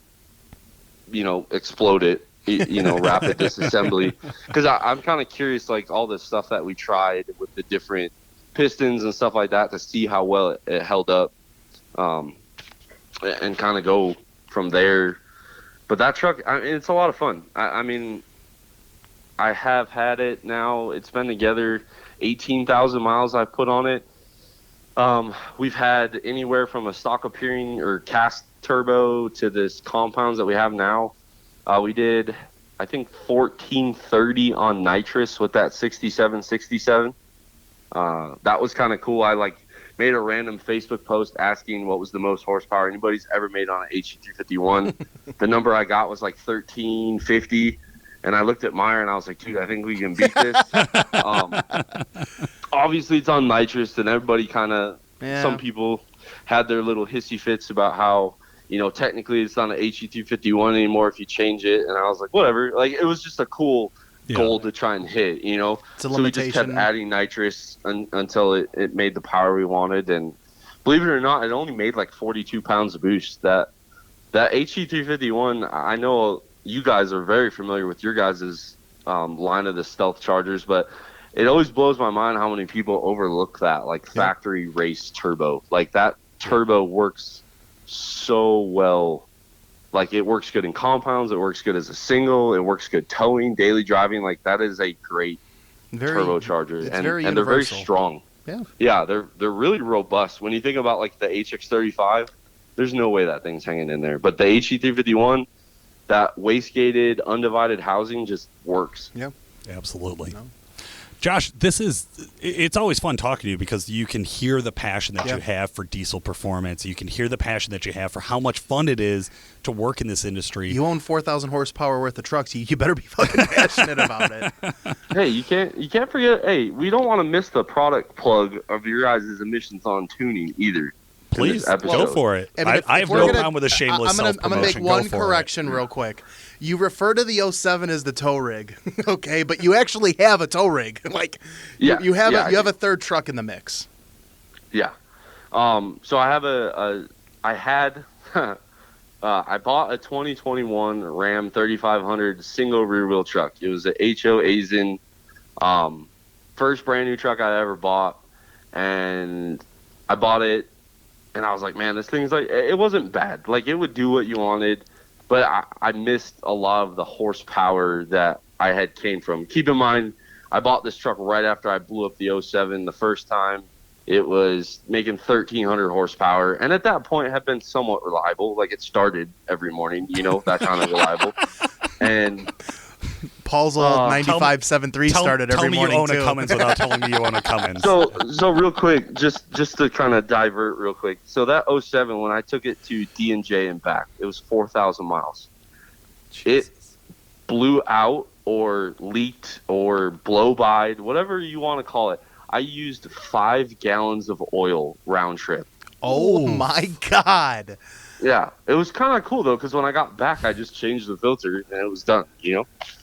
explode it, rapid disassembly, because I'm kind of curious, like all the stuff that we tried with the different pistons and stuff like that, to see how well it held up, and kind of go from there. But that truck, it's a lot of fun. I mean, I have had it now. It's been together 18,000 miles I've put on it. We've had anywhere from a stock appearing or cast turbo to this compounds that we have now. We did, I think, 1430 on nitrous with that 6767. That was kind of cool. I made a random Facebook post asking what was the most horsepower anybody's ever made on an HE351. The number I got was like 1350, and I looked at Meyer and I was like, dude, I think we can beat this. Obviously it's on nitrous, and everybody some people had their little hissy fits about how, technically it's not an HE251 anymore if you change it. And I was like, whatever. Like, it was just a cool goal to try and hit, It's a limitation. So we just kept adding nitrous until it made the power we wanted. And believe it or not, it only made like 42 pounds of boost. That HE351, I know you guys are very familiar with your guys' line of the Stealth Chargers, but it always blows my mind how many people overlook that, factory race turbo. Like, that turbo works so well. Like, it works good in compounds, it works good as a single, it works good towing, daily driving. Like, that is a great turbocharger. And they're very strong. Yeah, they're really robust. When you think about like the HX35, there's no way that thing's hanging in there. But the HE351, that wastegated, undivided housing just works. Yeah, absolutely. Josh, it's always fun talking to you, because you can hear the passion that you have for diesel performance. You can hear the passion that you have for how much fun it is to work in this industry. You own 4,000 horsepower worth of trucks. You better be fucking passionate about it. Hey, you can't forget. Hey, we don't want to miss the product plug of your guys' emissions on tuning either. Please, episode. go for it. I mean, I have no problem with a shameless I'm gonna make self-promotion. one Go for correction real quick. You refer to the 07 as the tow rig, okay? But you actually have a tow rig. Like, you have a third truck in the mix. Yeah. So I have I bought a 2021 Ram 3500 single rear wheel truck. It was a HO Aisin, first brand new truck I ever bought, and I bought it, and I was like, man, this thing's like, it wasn't bad. Like, it would do what you wanted, but I missed a lot of the horsepower that I had came from. Keep in mind, I bought this truck right after I blew up the 07 the first time. It was making 1,300 horsepower, and at that point, it had been somewhat reliable. Like, it started every morning, that kind of reliable. And Paul's old 95.73 started every morning, tell me you own too. a Cummins without telling me you own a Cummins. So real quick, just to kind of divert real quick. So that 07, when I took it to D&J and back, it was 4,000 miles. Jesus. It blew out or leaked or blow-byed, whatever you want to call it. I used 5 gallons of oil round trip. Oh, my God. Yeah, it was kind of cool, though, because when I got back, I just changed the filter, and it was done,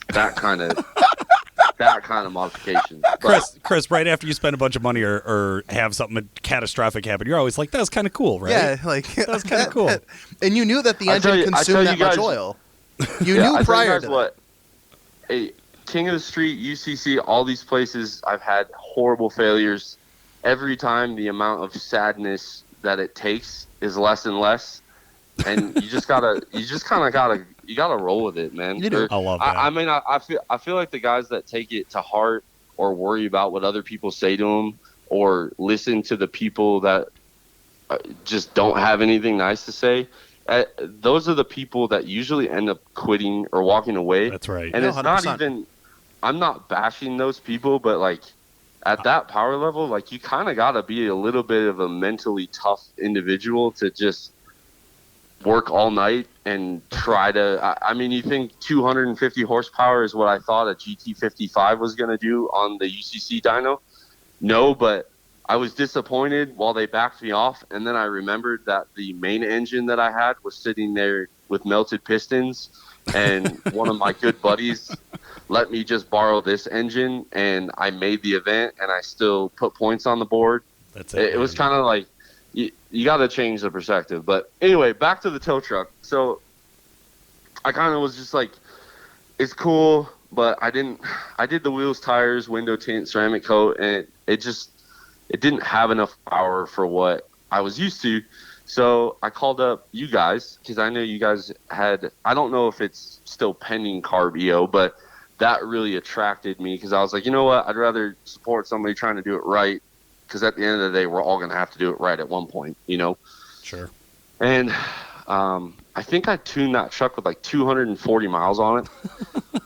That kind of modification. Chris, right after you spend a bunch of money or have something catastrophic happen, you're always like, that was kind of cool, right? Yeah, like, that was kind of cool. And you knew that the engine consumed that much oil. You knew prior to that. Hey, King of the Street, UCC, all these places, I've had horrible failures. Every time the amount of sadness that it takes is less and less, and you gotta roll with it, man. You do. I love that. I mean, I feel like the guys that take it to heart or worry about what other people say to them or listen to the people that just don't have anything nice to say. Those are the people that usually end up quitting or walking away. That's right. And No, it's 100%. not even. I'm not bashing those people, but like at that power level, like you kind of got to be a little bit of a mentally tough individual to just work all night and try to. I mean, you think 250 horsepower is what I thought a GT55 was going to do on the UCC dyno? No, but I was disappointed while they backed me off, and then I remembered that the main engine that I had was sitting there with melted pistons, and one of my good buddies let me just borrow this engine, and I made the event, and I still put points on the board. That's it. It was kind of like you got to change the perspective. But anyway, back to the tow truck. So I kind of was just like, it's cool, but I did the wheels, tires, window tint, ceramic coat, and it didn't have enough power for what I was used to. So I called up you guys because I know you guys had, I don't know if it's still pending Carb EO, but that really attracted me because I was like, you know what? I'd rather support somebody trying to do it right because at the end of the day, we're all going to have to do it right at one point, Sure. And I think I tuned that truck with like 240 miles on it.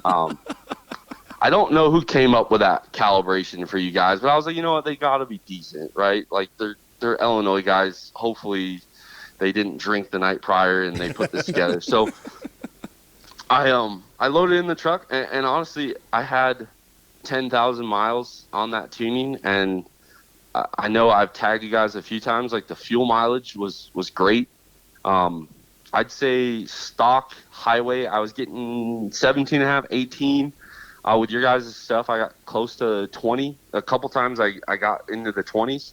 I don't know who came up with that calibration for you guys, but I was like, you know what? They got to be decent, right? Like they're Illinois guys. Hopefully they didn't drink the night prior and they put this together. So I loaded in the truck and honestly, I had 10,000 miles on that tuning. And I know I've tagged you guys a few times. Like the fuel mileage was great. I'd say stock highway, I was getting 17 and a half, 18. With your guys' stuff, I got close to 20. A couple times I got into the 20s.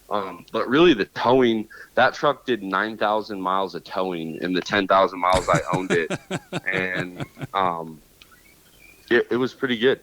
But really the towing, that truck did 9,000 miles of towing in the 10,000 miles I owned it. And it was pretty good.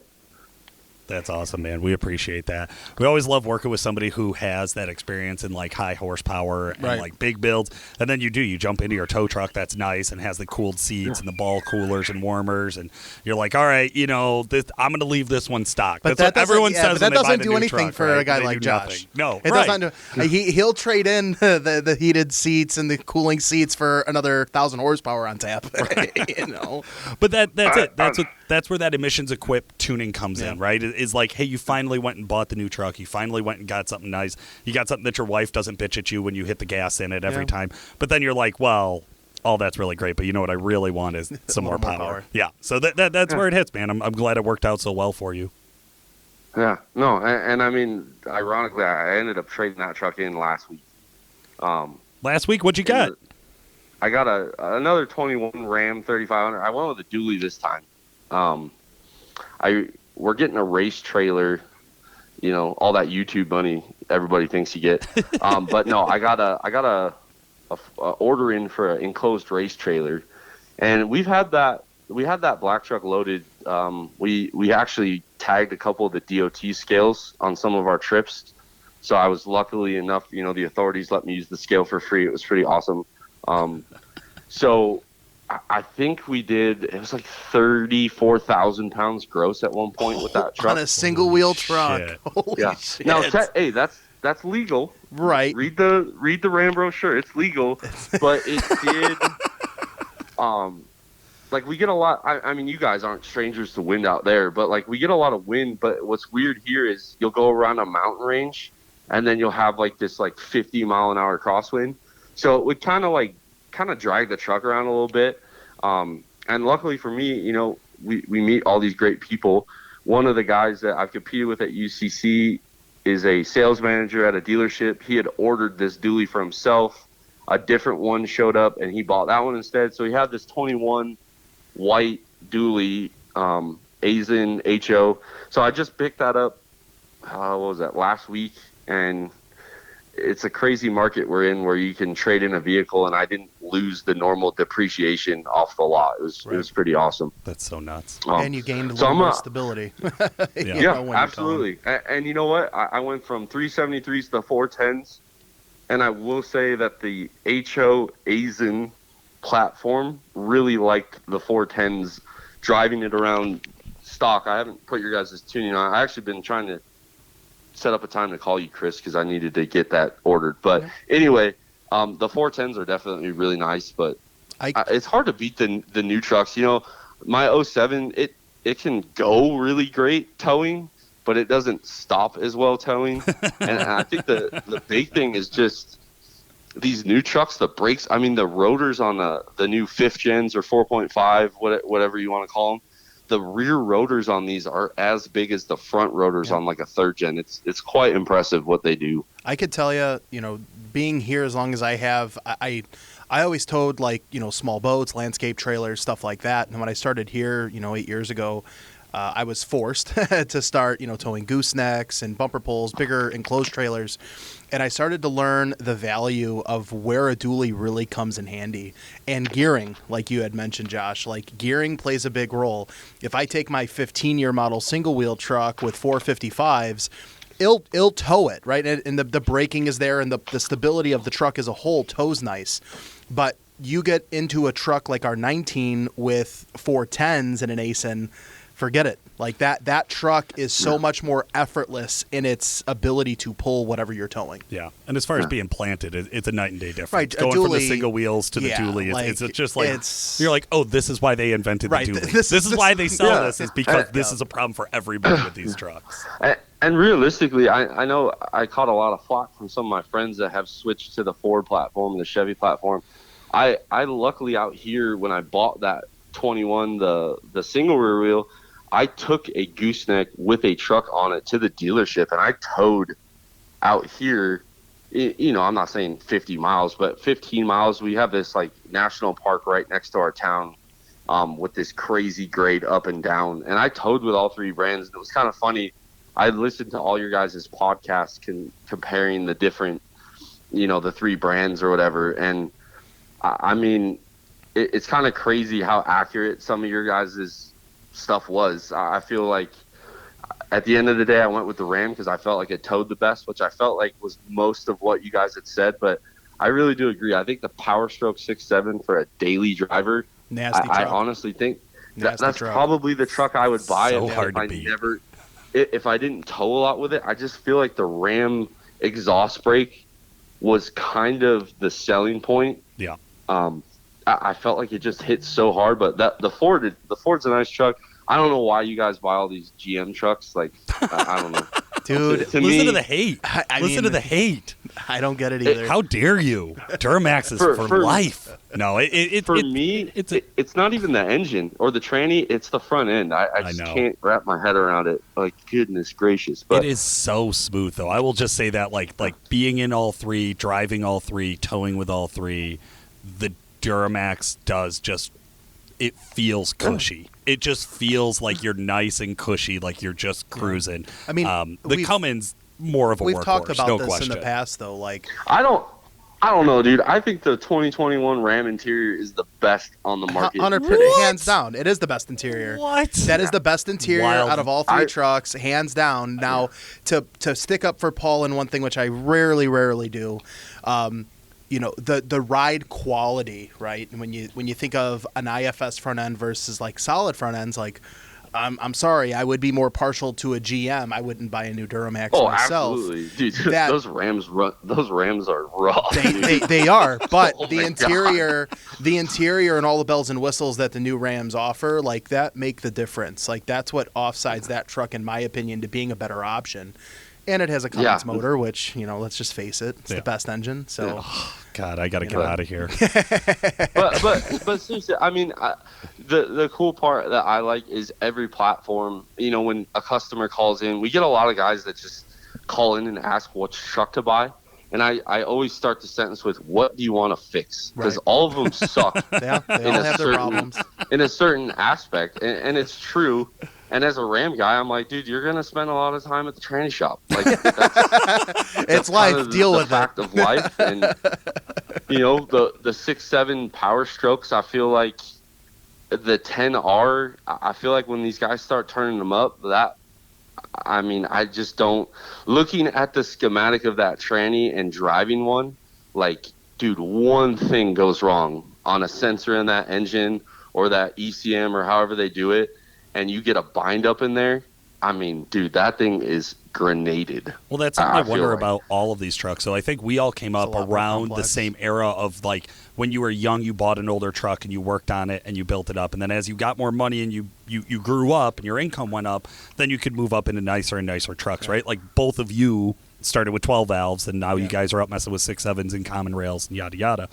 That's awesome, man. We appreciate that. We always love working with somebody who has that experience in like high horsepower and like big builds. And then you jump into your tow truck that's nice and has the cooled seats and the ball coolers and warmers. And you're like, all right, I'm going to leave this one stock. But that's what everyone says. But that when they buy doesn't the do new anything truck, for right? a guy They like do Josh. nothing. No, it right. doesn't. He'll trade in the heated seats and the cooling seats for another 1,000 horsepower on tap. But that's it. That's where that emissions equipped tuning comes in, right? Is like, hey, you finally went and bought the new truck. You finally went and got something nice. You got something that your wife doesn't bitch at you when you hit the gas in it every time. But then you're like, well, all that's really great, but you know what I really want is some more power. Yeah. So that's where it hits, man. I'm glad it worked out so well for you. Yeah. No, and I mean, ironically, I ended up trading that truck in last week. Last week, what'd you get? I got another 21 Ram 3500. I went with a dually this time. We're getting a race trailer, all that YouTube money everybody thinks you get. But no, I got a order in for an enclosed race trailer, and we had that black truck loaded. We actually tagged a couple of the DOT scales on some of our trips. So I was luckily enough, the authorities let me use the scale for free. It was pretty awesome. So I think it was like 34,000 pounds gross at one point with that truck. On a single wheel truck. Shit. Holy shit. Now, hey, that's legal. Right. Read the Ram brochure. It's legal, but it did. Like we get a lot. I mean, you guys aren't strangers to wind out there, but like we get a lot of wind. But what's weird here is you'll go around a mountain range, and then you'll have like this 50-mile-an-hour crosswind. So it would kind of drag the truck around a little bit. And luckily for me, we meet all these great people. One of the guys that I've competed with at UCC is a sales manager at a dealership. He had ordered this dually for himself. A different one showed up, and he bought that one instead. So he had this 21 white dually, Aisin HO. So I just picked that up, what was that, last week? And it's a crazy market we're in where you can trade in a vehicle, and I didn't lose the normal depreciation off the lot. It was pretty awesome. That's so nuts. And you gained a little more stability. Yeah, absolutely. And you know what? I went from 373s to 410s, and I will say that the HO Aisin platform really liked the 410s, driving it around stock. I haven't put your guys' tuning on. I actually been trying to set up a time to call you, Chris, because I needed to get that ordered. But anyway, the 410s are definitely really nice, but it's hard to beat the new trucks. My 07, it can go really great towing, but it doesn't stop as well towing. And I think the big thing is just these new trucks, the brakes. I mean, the rotors on the new 5th gens or 4.5, whatever you want to call them, the rear rotors on these are as big as the front rotors on like a 3rd gen. It's quite impressive what they do. I could tell you, being here as long as I have, I always towed small boats, landscape trailers, stuff like that. And when I started here, 8 years ago, I was forced to start, towing goosenecks and bumper poles, bigger enclosed trailers. And I started to learn the value of where a dually really comes in handy. And gearing, like you had mentioned, Josh, gearing plays a big role. If I take my 15-year model single-wheel truck with 455s, it'll tow it, right? And the braking is there, and the stability of the truck as a whole tows nice. But you get into a truck like our 19 with 410s and an Aisin, forget it. That truck is so much more effortless in its ability to pull whatever you're towing. Yeah, and as far as being planted, it's a night and day difference. Right, going dually, from the single wheels to the dually, it's just you're like, oh, this is why they invented the dually. This is why they sell this, is because this is a problem for everybody with these trucks. And realistically, I know I caught a lot of flack from some of my friends that have switched to the Ford platform, the Chevy platform. I luckily out here, when I bought that 21, the single rear wheel, I took a gooseneck with a truck on it to the dealership, and I towed out here, I'm not saying 50 miles, but 15 miles. We have this national park right next to our town, with this crazy grade up and down. And I towed with all 3 brands, and it was kind of funny. I listened to all your guys' podcasts comparing the different, the 3 brands or whatever. And I mean, it's kind of crazy how accurate some of your guys' stuff was. I feel like at the end of the day, I went with the Ram because I felt like it towed the best, which I felt like was most of what you guys had said. But I really do agree. I think the Power Stroke 6.7 for a daily driver, I honestly think that's probably the truck I would buy if I didn't tow a lot with it. I just feel like the Ram exhaust brake was kind of the selling point. Yeah. I felt like it just hit so hard, but the Ford's a nice truck. I don't know why you guys buy all these GM trucks. I don't know. Dude, To Listen me, to the hate. Listen to the hate. I don't get it either. How dare you? Duramax is for life. No, it's not even the engine or the tranny. It's the front end. I just know. can't wrap my head around it. Like, goodness gracious. But it is so smooth, though. I will just say that, like being in all three, driving all three, towing with all three, the Duramax does just, it feels cushy. It just feels like you're nice and cushy, like you're just cruising. I mean, the Cummins, more of a we've workhorse, talked about no this question. in the past, though. Like, I don't know, dude. I think the 2021 Ram interior is the best on the market. 100%, hands down. It is the best interior. What? That is the best interior Wild. out of all three trucks, hands down. Now, to stick up for Paul in one thing, which I rarely do, the ride quality, right? When you think of an IFS front end versus like solid front ends, like I'm sorry, I would be more partial to a GM. I wouldn't buy a new Duramax myself. Absolutely, dude. Those Rams are raw. They are, but Oh the my interior and all the bells and whistles that the new Rams offer, like that, make the difference. Like that's what offsides that truck, in my opinion, to being a better option. And it has a Cummins motor, which, let's just face it, it's the best engine. So, God, I got to get out of here. but seriously, I mean, the cool part that I like is every platform. When a customer calls in, we get a lot of guys that just call in and ask what truck to buy. And I always start the sentence with, what do you want to fix? Because all of them suck. They all have their problems. In a certain aspect. And it's true. And as a Ram guy, I'm like, dude, you're going to spend a lot of time at the tranny shop. Like, it's life. Deal with it. Fact of life. And, the 6.7 Power Strokes, I feel like the 10R, I feel like when these guys start turning them up, I just don't. Looking at the schematic of that tranny and driving one, like, dude, one thing goes wrong on a sensor in that engine or that ECM or however they do it, and you get a bind up in there, I mean, dude, that thing is grenaded. Well, that's something I wonder about all of these trucks. So I think we all came up around the same era of, like, when you were young, you bought an older truck and you worked on it and you built it up. And then as you got more money and you grew up and your income went up, then you could move up into nicer and nicer trucks, right? Like both of you started with 12 valves and now you guys are up messing with 6.7s and common rails and yada, yada.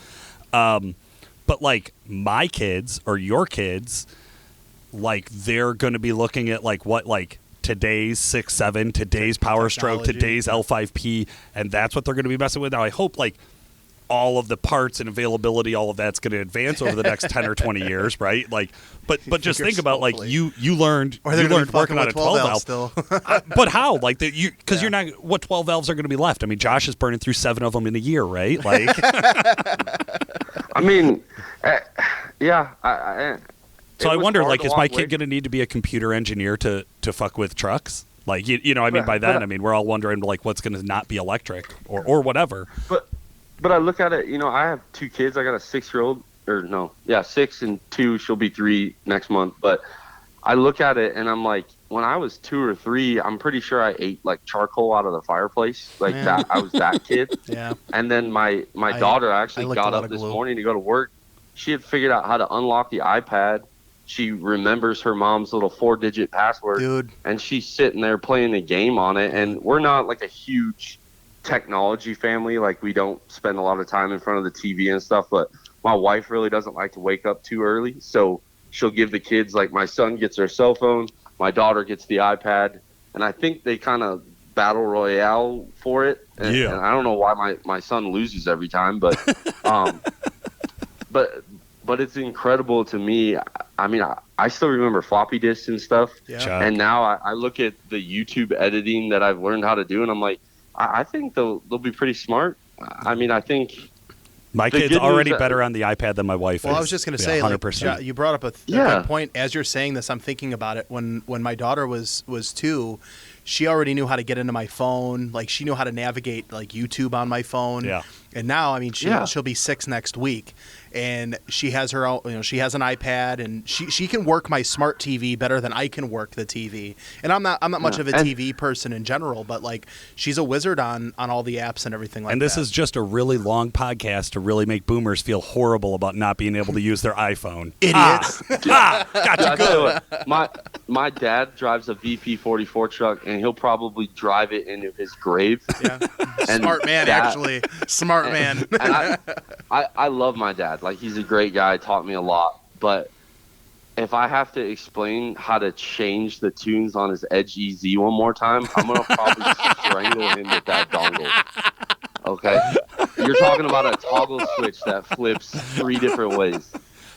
But like my kids or your kids, like they're going to be looking at like what, like today's 6.7, today's Power Stroke, today's L5P, and that's what they're going to be messing with. Now I hope like all of the parts and availability, all of that's going to advance over the next 10 or 20 years, right? Like, but just think about like you learned working on a 12 valve still. But how? Like because you're not, what 12 valves are going to be left? I mean, Josh is burning through 7 of them in a year, right? Like, I mean, yeah. So I wonder, like, is my kid going to need to be a computer engineer to fuck with trucks? Like, I mean, by then, I mean, we're all wondering, like, what's going to not be electric or whatever. But I look at it, I have 2 kids. I got a 6-year-old, 6 and 2. She'll be 3 next month. But I look at it and I'm like, when I was 2 or 3, I'm pretty sure I ate like charcoal out of the fireplace. Like that, I was that kid. Yeah. And then my daughter actually got up this morning to go to work. She had figured out how to unlock the iPad. She remembers her mom's little 4-digit password. Dude. And she's sitting there playing a game on it. And we're not like a huge technology family. Like, we don't spend a lot of time in front of the TV and stuff. But my wife really doesn't like to wake up too early. So she'll give the kids, like my son gets their cell phone. My daughter gets the iPad. And I think they kind of battle royale for it. And I don't know why my son loses every time. But but it's incredible to me. I mean, I still remember floppy disks and stuff. Yeah. And now I look at the YouTube editing that I've learned how to do, and I'm like, I think they'll be pretty smart. I mean, I think my kid's already better on the iPad than my wife is. Well, I was just going to say, 100%. Like, you brought up a good point. As you're saying this, I'm thinking about it. When my daughter was 2, she already knew how to get into my phone. Like, she knew how to navigate like YouTube on my phone. Yeah. And now, I mean, she'll be 6 next week, and she has her own, she has an iPad, and she can work my smart TV better than I can work the TV. And I'm not much of a TV person in general, but like she's a wizard on all the apps and everything like that. And this is just a really long podcast to really make boomers feel horrible about not being able to use their iPhone. Idiots. Got you good. My dad drives a VP44 truck, and he'll probably drive it into his grave. Yeah. Smart man, actually. Smart man. And I love my dad. Like, he's a great guy, taught me a lot. But if I have to explain how to change the tunes on his Edge EZ one more time, I'm going to probably strangle him with that dongle. Okay? You're talking about a toggle switch that flips 3 different ways.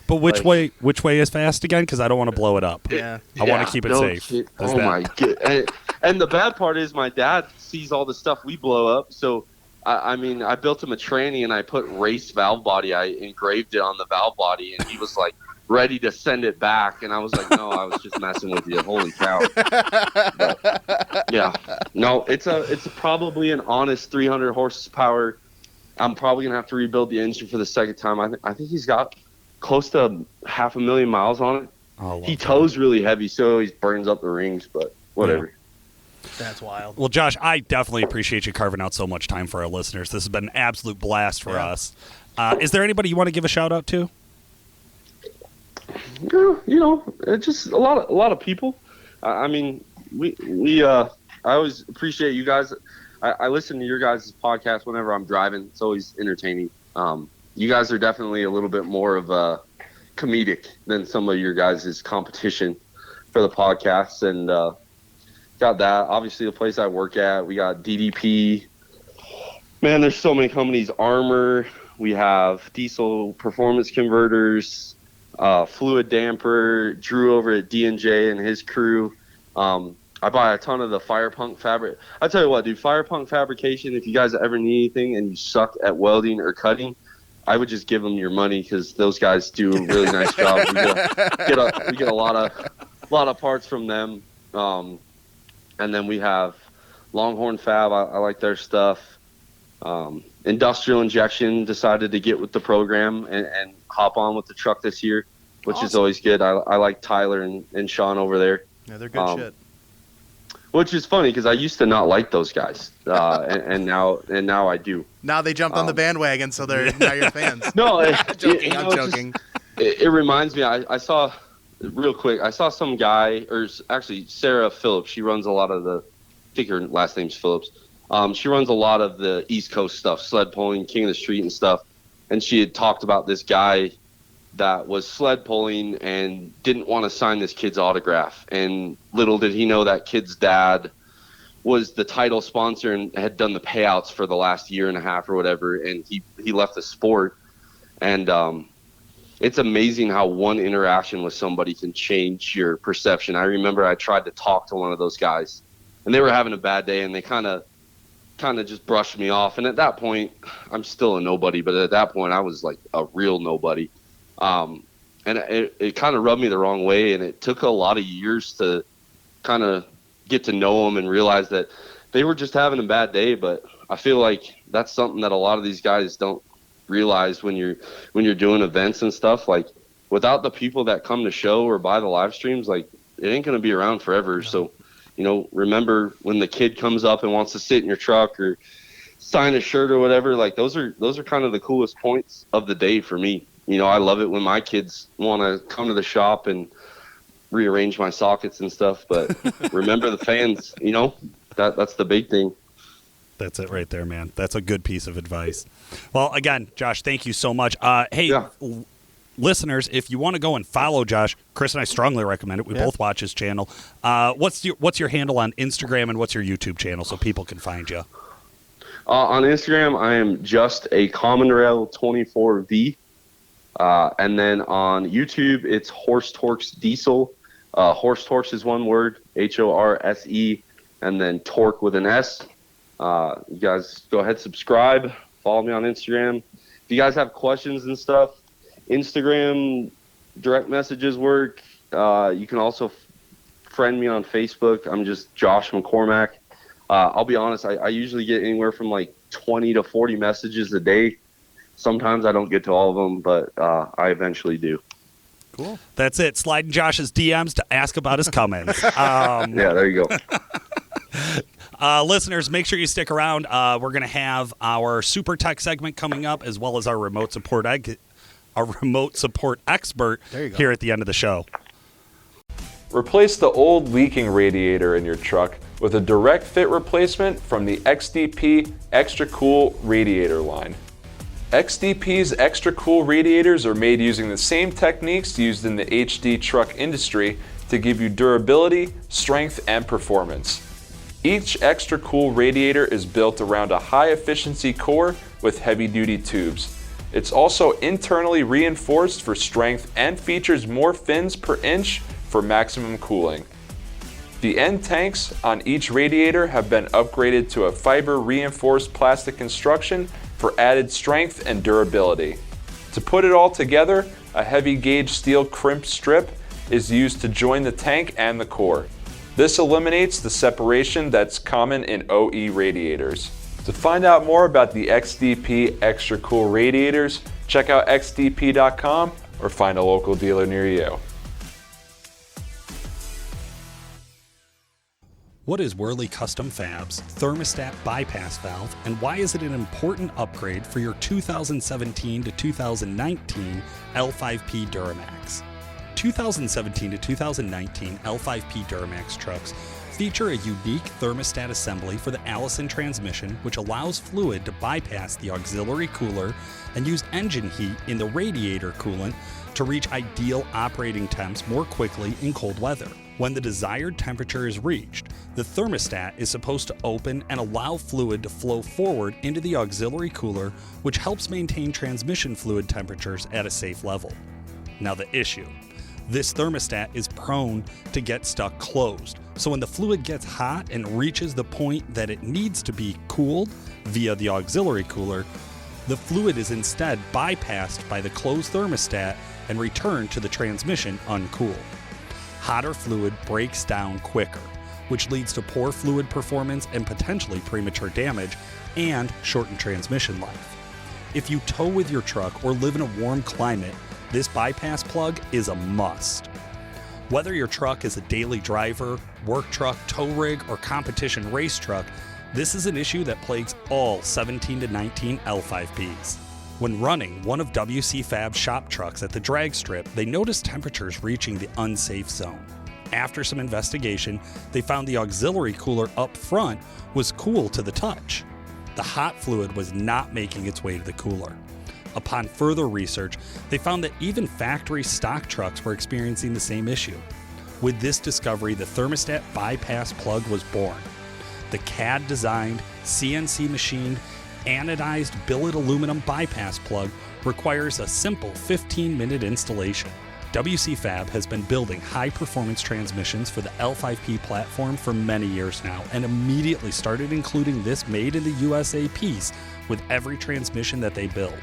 But which way is fast again? Because I don't want to blow it up. Yeah. I want to keep it safe. Shit. Oh, my God. And the bad part is my dad sees all the stuff we blow up, so I mean, I built him a tranny and I put race valve body. I engraved it on the valve body, and he was like ready to send it back. And I was like, no, I was just messing with you. Holy cow. But, yeah. No, it's probably an honest 300 horsepower. I'm probably going to have to rebuild the engine for the second time. I think he's got close to 500,000 miles on it. Oh, he tows really heavy, so he always burns up the rings, but whatever. Yeah. That's wild. Well, Josh, I definitely appreciate you carving out so much time for our listeners. This has been an absolute blast for us. Is there anybody you want to give a shout out to? Just a lot of people. I mean, I always appreciate you guys. I listen to your guys' podcast whenever I'm driving. It's always entertaining. You guys are definitely a little bit more of a comedic than some of your guys' competition for the podcasts, and got that. Obviously, the place I work at, we got DDP. Man, there's so many companies. Armor. We have Diesel Performance Converters, Fluid Damper, Drew over at D&J and his crew. I buy a ton of the Fire Punk fabric. I tell you what, dude, Fire Punk fabrication, if you guys ever need anything and you suck at welding or cutting, I would just give them your money, because those guys do a really nice job. We get a lot of parts from them. And then we have Longhorn Fab. I like their stuff. Industrial Injection decided to get with the program and hop on with the truck this year, which is always good. I like Tyler and Sean over there. Yeah, they're good shit. Which is funny, because I used to not like those guys, and now I do. Now they jumped on the bandwagon, so now you're fans. No, I'm joking. It reminds me. I saw. Real quick, I saw some guy, or actually Sarah Phillips. She runs a lot of I think her last name's Phillips. She runs a lot of the East Coast stuff, sled pulling, King of the Street and stuff. And she had talked about this guy that was sled pulling and didn't want to sign this kid's autograph. And little did he know that kid's dad was the title sponsor and had done the payouts for the last year and a half or whatever. And he left the sport. And it's amazing how one interaction with somebody can change your perception. I remember I tried to talk to one of those guys, and they were having a bad day, and they kind of just brushed me off. And at that point, I'm still a nobody, but at that point, I was like a real nobody. And it kind of rubbed me the wrong way, and it took a lot of years to kind of get to know them and realize that they were just having a bad day. But I feel like that's something that a lot of these guys don't realize when you're doing events and stuff. Like, without the people that come to show or buy the live streams, like, it ain't going to be around forever. So, remember when the kid comes up and wants to sit in your truck or sign a shirt or whatever, like, those are kind of the coolest points of the day for me. I love it when my kids want to come to the shop and rearrange my sockets and stuff, but remember the fans, that's the big thing. That's it right there, man. That's a good piece of advice. Well, again, Josh, thank you so much. Listeners, if you want to go and follow Josh, Chris and I strongly recommend it. We both watch his channel. What's your handle on Instagram, and what's your YouTube channel so people can find you? On Instagram, I am just a Common Rail 24V. And then on YouTube, it's Horse Torques Diesel. Horse Torques is one word, HORSE, and then Torque with an S. You guys go ahead, subscribe, follow me on Instagram. If you guys have questions and stuff, Instagram direct messages work. You can also friend me on Facebook. I'm just Josh McCormack. I'll be honest, I usually get anywhere from like 20 to 40 messages a day. Sometimes I don't get to all of them, but I eventually do. Cool. That's it. Slide in Josh's DMs to ask about his Cummins. Yeah, there you go. Listeners, make sure you stick around. We're going to have our Super Tech segment coming up, as well as our remote support expert here at the end of the show. Replace the old leaking radiator in your truck with a direct fit replacement from the XDP Extra Cool radiator line. XDP's Extra Cool radiators are made using the same techniques used in the HD truck industry to give you durability, strength, and performance. Each Extra Cool radiator is built around a high-efficiency core with heavy-duty tubes. It's also internally reinforced for strength and features more fins per inch for maximum cooling. The end tanks on each radiator have been upgraded to a fiber-reinforced plastic construction for added strength and durability. To put it all together, a heavy-gauge steel crimp strip is used to join the tank and the core. This eliminates the separation that's common in OE radiators. To find out more about the XDP Extra Cool radiators, check out xdp.com or find a local dealer near you. What is Worley Custom Fab's thermostat bypass valve, and why is it an important upgrade for your 2017 to 2019 L5P Duramax? 2017 to 2019 L5P Duramax trucks feature a unique thermostat assembly for the Allison transmission, which allows fluid to bypass the auxiliary cooler and use engine heat in the radiator coolant to reach ideal operating temps more quickly in cold weather. When the desired temperature is reached, the thermostat is supposed to open and allow fluid to flow forward into the auxiliary cooler, which helps maintain transmission fluid temperatures at a safe level. Now the issue. This thermostat is prone to get stuck closed, so when the fluid gets hot and reaches the point that it needs to be cooled via the auxiliary cooler, the fluid is instead bypassed by the closed thermostat and returned to the transmission uncooled. Hotter fluid breaks down quicker, which leads to poor fluid performance and potentially premature damage and shortened transmission life. If you tow with your truck or live in a warm climate, this bypass plug is a must. Whether your truck is a daily driver, work truck, tow rig, or competition race truck, this is an issue that plagues all 17 to 19 L5Ps. When running one of WC Fab's shop trucks at the drag strip, they noticed temperatures reaching the unsafe zone. After some investigation, they found the auxiliary cooler up front was cool to the touch. The hot fluid was not making its way to the cooler. Upon further research, they found that even factory stock trucks were experiencing the same issue. With this discovery, the thermostat bypass plug was born. The CAD-designed, CNC-machined, anodized billet aluminum bypass plug requires a simple 15-minute installation. WC Fab has been building high-performance transmissions for the L5P platform for many years now and immediately started including this made-in-the-USA piece with every transmission that they build.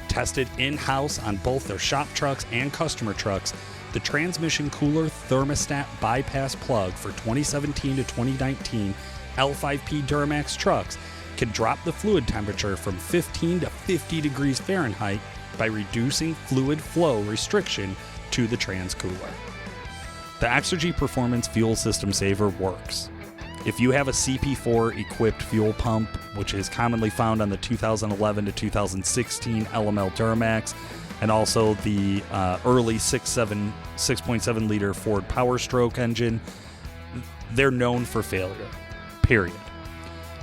Tested in-house on both their shop trucks and customer trucks, the transmission cooler thermostat bypass plug for 2017 to 2019 L5P Duramax trucks can drop the fluid temperature from 15 to 50 degrees Fahrenheit by reducing fluid flow restriction to the trans cooler. The Exergy Performance Fuel System Saver works. If you have a CP4 equipped fuel pump, which is commonly found on the 2011 to 2016 LML Duramax, and also the early 6.7 liter Ford Power Stroke engine, they're known for failure, period.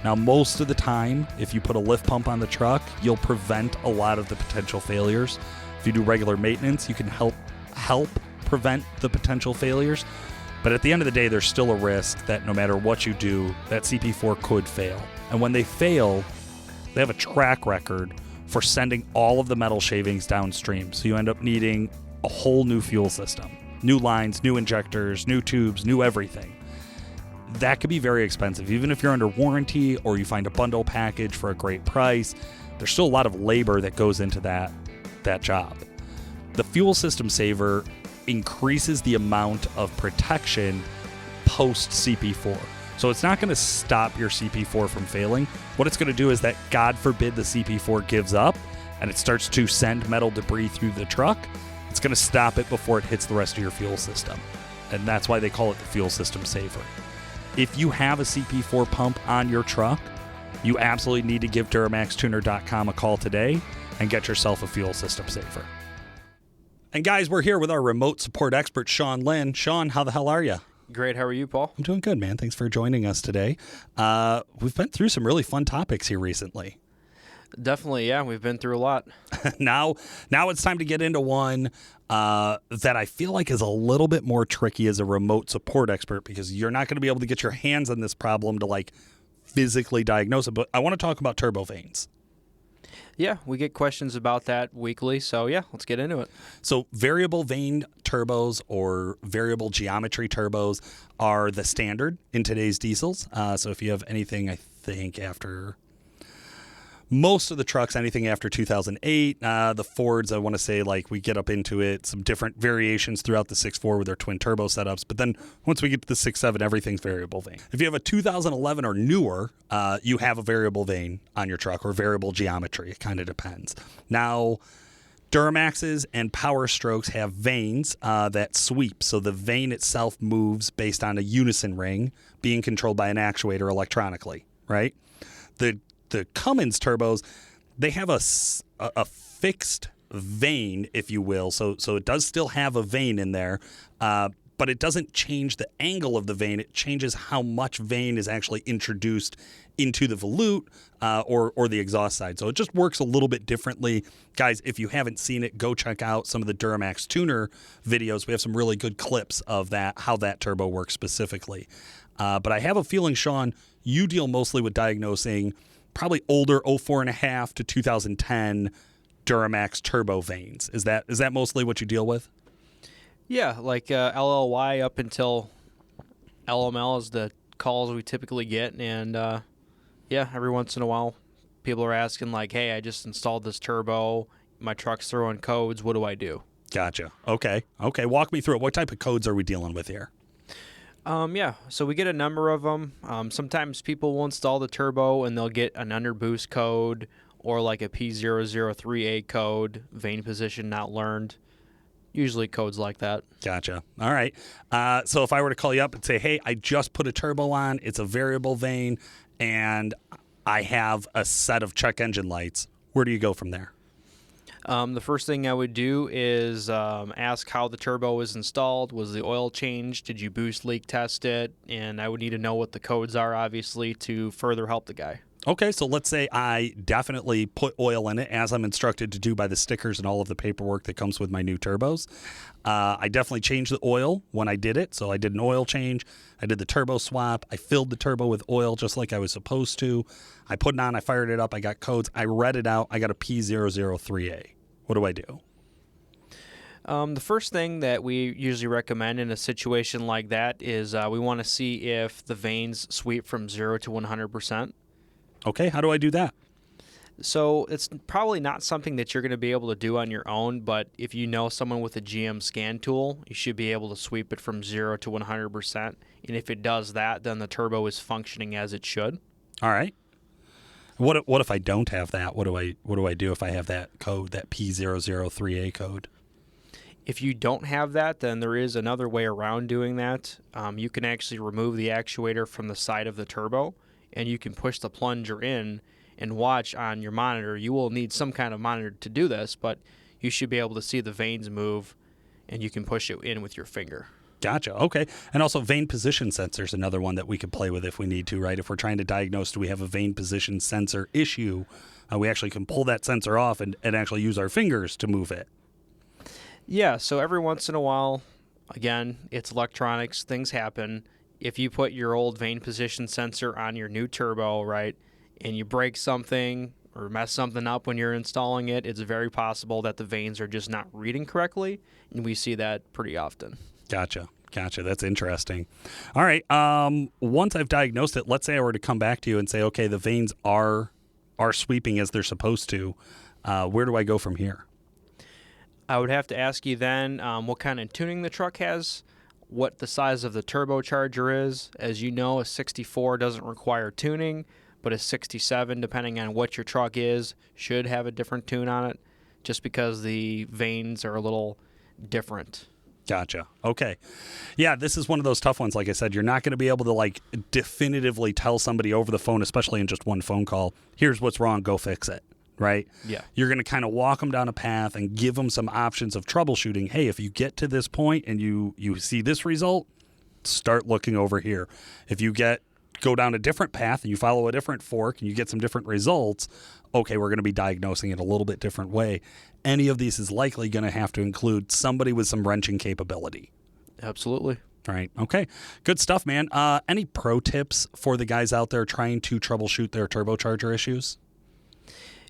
Now, most of the time, if you put a lift pump on the truck, you'll prevent a lot of the potential failures. If you do regular maintenance, you can help prevent the potential failures. But at the end of the day, there's still a risk that no matter what you do, that CP4 could fail. And when they fail, they have a track record for sending all of the metal shavings downstream. So you end up needing a whole new fuel system, new lines, new injectors, new tubes, new everything. That could be very expensive. Even if you're under warranty or you find a bundle package for a great price, there's still a lot of labor that goes into that job. The Fuel System Saver increases the amount of protection post CP4. So it's not going to stop your CP4 from failing. What it's going to do is that, God forbid, the CP4 gives up and it starts to send metal debris through the truck. It's going to stop it before it hits the rest of your fuel system. And that's why they call it the fuel system saver. If you have a CP4 pump on your truck, you absolutely need to give DuramaxTuner.com a call today and get yourself a fuel system saver. And guys, we're here with our remote support expert, Sean Lynn. Sean, how the hell are you? Great. How are you, Paul? I'm doing good, man. Thanks for joining us today. We've been through some really fun topics here recently. Definitely, yeah. We've been through a lot. Now it's time to get into one that I feel like is a little bit more tricky as a remote support expert, because you're not going to be able to get your hands on this problem to like physically diagnose it. But I want to talk about turbo vanes. Yeah, we get questions about that weekly. So, yeah, let's get into it. So variable vane turbos or variable geometry turbos are the standard in today's diesels. So if you have anything, I think, after most of the trucks, anything after 2008, the Fords, I want to say, like, we get up into it, some different variations throughout the 6.4 with their twin turbo setups. But then once we get to the 6.7, everything's variable vane. If you have a 2011 or newer, you have a variable vane on your truck, or variable geometry. It kind of depends. Now, Duramaxes and Power Strokes have vanes that sweep. So the vane itself moves based on a unison ring being controlled by an actuator electronically, right? The Cummins turbos, they have a fixed vane, if you will. So it does still have a vane in there, but it doesn't change the angle of the vane. It changes how much vane is actually introduced into the volute or the exhaust side. So it just works a little bit differently. Guys, if you haven't seen it, go check out some of the Duramax Tuner videos. We have some really good clips of that, how that turbo works specifically. But I have a feeling, Sean, you deal mostly with diagnosing probably older 04.5 to 2010 Duramax turbo vanes. Is that mostly what you deal with? Yeah, like LLY up until LML is the calls we typically get. And, yeah, every once in a while, people are asking, like, hey, I just installed this turbo. My truck's throwing codes. What do I do? Gotcha. Okay. Walk me through it. What type of codes are we dealing with here? Yeah, so we get a number of them. Sometimes people will install the turbo and they'll get an underboost code or like a P003A code, vane position not learned. Usually codes like that. Gotcha. All right. So if I were to call you up and say, hey, I just put a turbo on, it's a variable vane, and I have a set of check engine lights, where do you go from there? The first thing I would do is ask how the turbo was installed. Was the oil changed? Did you boost leak test it? And I would need to know what the codes are, obviously, to further help the guy. Okay, so let's say I definitely put oil in it, as I'm instructed to do by the stickers and all of the paperwork that comes with my new turbos. I definitely changed the oil when I did it. So I did an oil change. I did the turbo swap. I filled the turbo with oil just like I was supposed to. I put it on. I fired it up. I got codes. I read it out. I got a P003A. What do I do? The first thing that we usually recommend in a situation like that is we want to see if the vanes sweep from 0 to 100%. Okay, how do I do that? So it's probably not something that you're going to be able to do on your own, but if you know someone with a GM scan tool, you should be able to sweep it from 0 to 100%. And if it does that, then the turbo is functioning as it should. All right. What if I don't have that? What do I do if I have that code, that P003A code? If you don't have that, then there is another way around doing that. You can actually remove the actuator from the side of the turbo, and you can push the plunger in and watch on your monitor. You will need some kind of monitor to do this, but you should be able to see the vanes move, and you can push it in with your finger. Gotcha. Okay. And also vane position sensor is another one that we could play with if we need to, right? If we're trying to diagnose, do we have a vane position sensor issue, we actually can pull that sensor off and actually use our fingers to move it. Yeah, so every once in a while, again, it's electronics, things happen. If you put your old vane position sensor on your new turbo, right, and you break something or mess something up when you're installing it, it's very possible that the vanes are just not reading correctly, and we see that pretty often. Gotcha. That's interesting. All right. Once I've diagnosed it, let's say I were to come back to you and say, okay, the vanes are sweeping as they're supposed to. Where do I go from here? I would have to ask you then what kind of tuning the truck has. what the size of the turbocharger is. As you know, a 64 doesn't require tuning, but a 67, depending on what your truck is, should have a different tune on it, just because the vanes are a little different. Gotcha. Okay. Yeah, this is one of those tough ones. Like I said, you're not going to be able to like definitively tell somebody over the phone, especially in just one phone call, here's what's wrong, go fix it. Right? Yeah. You're going to kind of walk them down a path and give them some options of troubleshooting. Hey, if you get to this point and you see this result, start looking over here. If you go down a different path and you follow a different fork and you get some different results, okay, we're going to be diagnosing it a little bit different way. Any of these is likely going to have to include somebody with some wrenching capability. Absolutely. Right. Okay. Good stuff, man. Any pro tips for the guys out there trying to troubleshoot their turbocharger issues?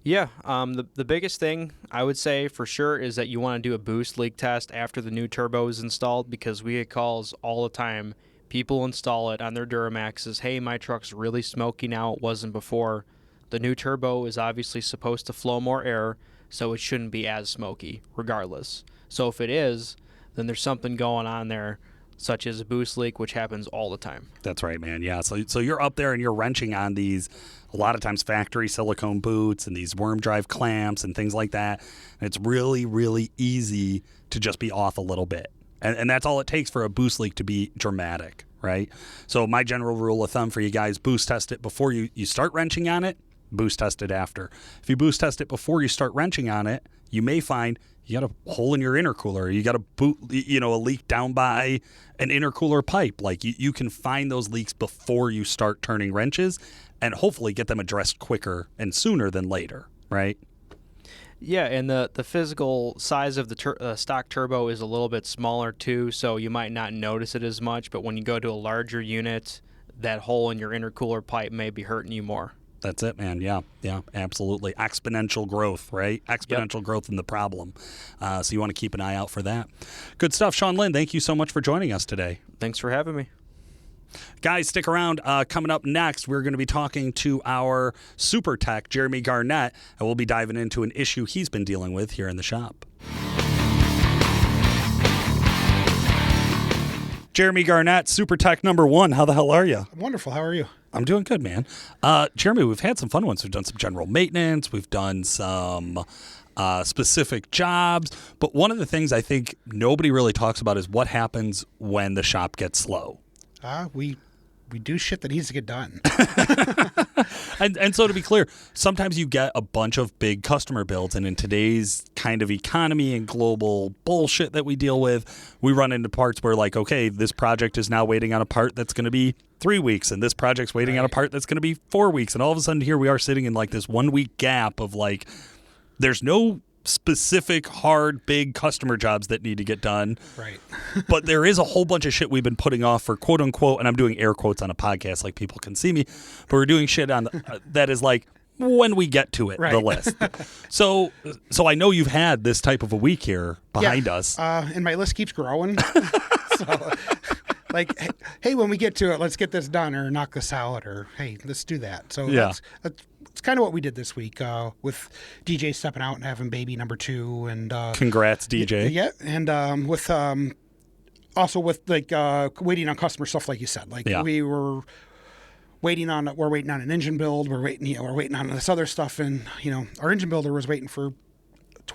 Yeah. The biggest thing I would say for sure is that you want to do a boost leak test after the new turbo is installed, because we get calls all the time. People install it on their Duramaxes. Hey, my truck's really smoky now. It wasn't before. The new turbo is obviously supposed to flow more air, so it shouldn't be as smoky regardless. So if it is, then there's something going on there, such as a boost leak, which happens all the time. That's right, man. Yeah. So you're up there and you're wrenching on these, a lot of times factory silicone boots and these worm drive clamps and things like that. And it's really, really easy to just be off a little bit. And that's all it takes for a boost leak to be dramatic, right? So my general rule of thumb for you guys, boost test it before you start wrenching on it, boost test it after. If you boost test it before you start wrenching on it, you may find you got a hole in your intercooler. You got a leak down by an intercooler pipe. Like you can find those leaks before you start turning wrenches and hopefully get them addressed quicker and sooner than later, right? Yeah, and the physical size of the stock turbo is a little bit smaller too, so you might not notice it as much, but when you go to a larger unit, that hole in your intercooler pipe may be hurting you more. That's it, man. Yeah, absolutely. Exponential growth, right? Exponential growth in the problem. So you want to keep an eye out for that. Good stuff. Sean Lynn, thank you so much for joining us today. Thanks for having me. Guys, stick around. Coming up next, we're going to be talking to our super tech, Jeremy Garnett, and we'll be diving into an issue he's been dealing with here in the shop. Jeremy Garnett, super tech number one. How the hell are you? Wonderful. How are you? I'm doing good, man. Jeremy, we've had some fun ones. We've done some general maintenance. We've done some specific jobs. But one of the things I think nobody really talks about is what happens when the shop gets slow. We do shit that needs to get done. And so to be clear, sometimes you get a bunch of big customer builds, and in today's kind of economy and global bullshit that we deal with, we run into parts where like, okay, this project is now waiting on a part that's going to be 3 weeks, and this project's waiting on a part that's going to be 4 weeks, and all of a sudden here we are sitting in like this 1 week gap of like, there's no specific hard big customer jobs that need to get done, right? But there is a whole bunch of shit we've been putting off for quote unquote, and I'm doing air quotes on a podcast like people can see me, but we're doing shit on that is like when we get to it, right. The list. So I know you've had this type of a week here behind us, and my list keeps growing. So like, hey, when we get to it, let's get this done, or knock this out, or hey, let's do that. So yeah. It's kind of what we did this week with DJ stepping out and having baby number 2, and congrats, DJ. Yeah, and with also with like waiting on customer stuff, like you said, like we're waiting on an engine build. We're waiting on this other stuff, and our engine builder was waiting for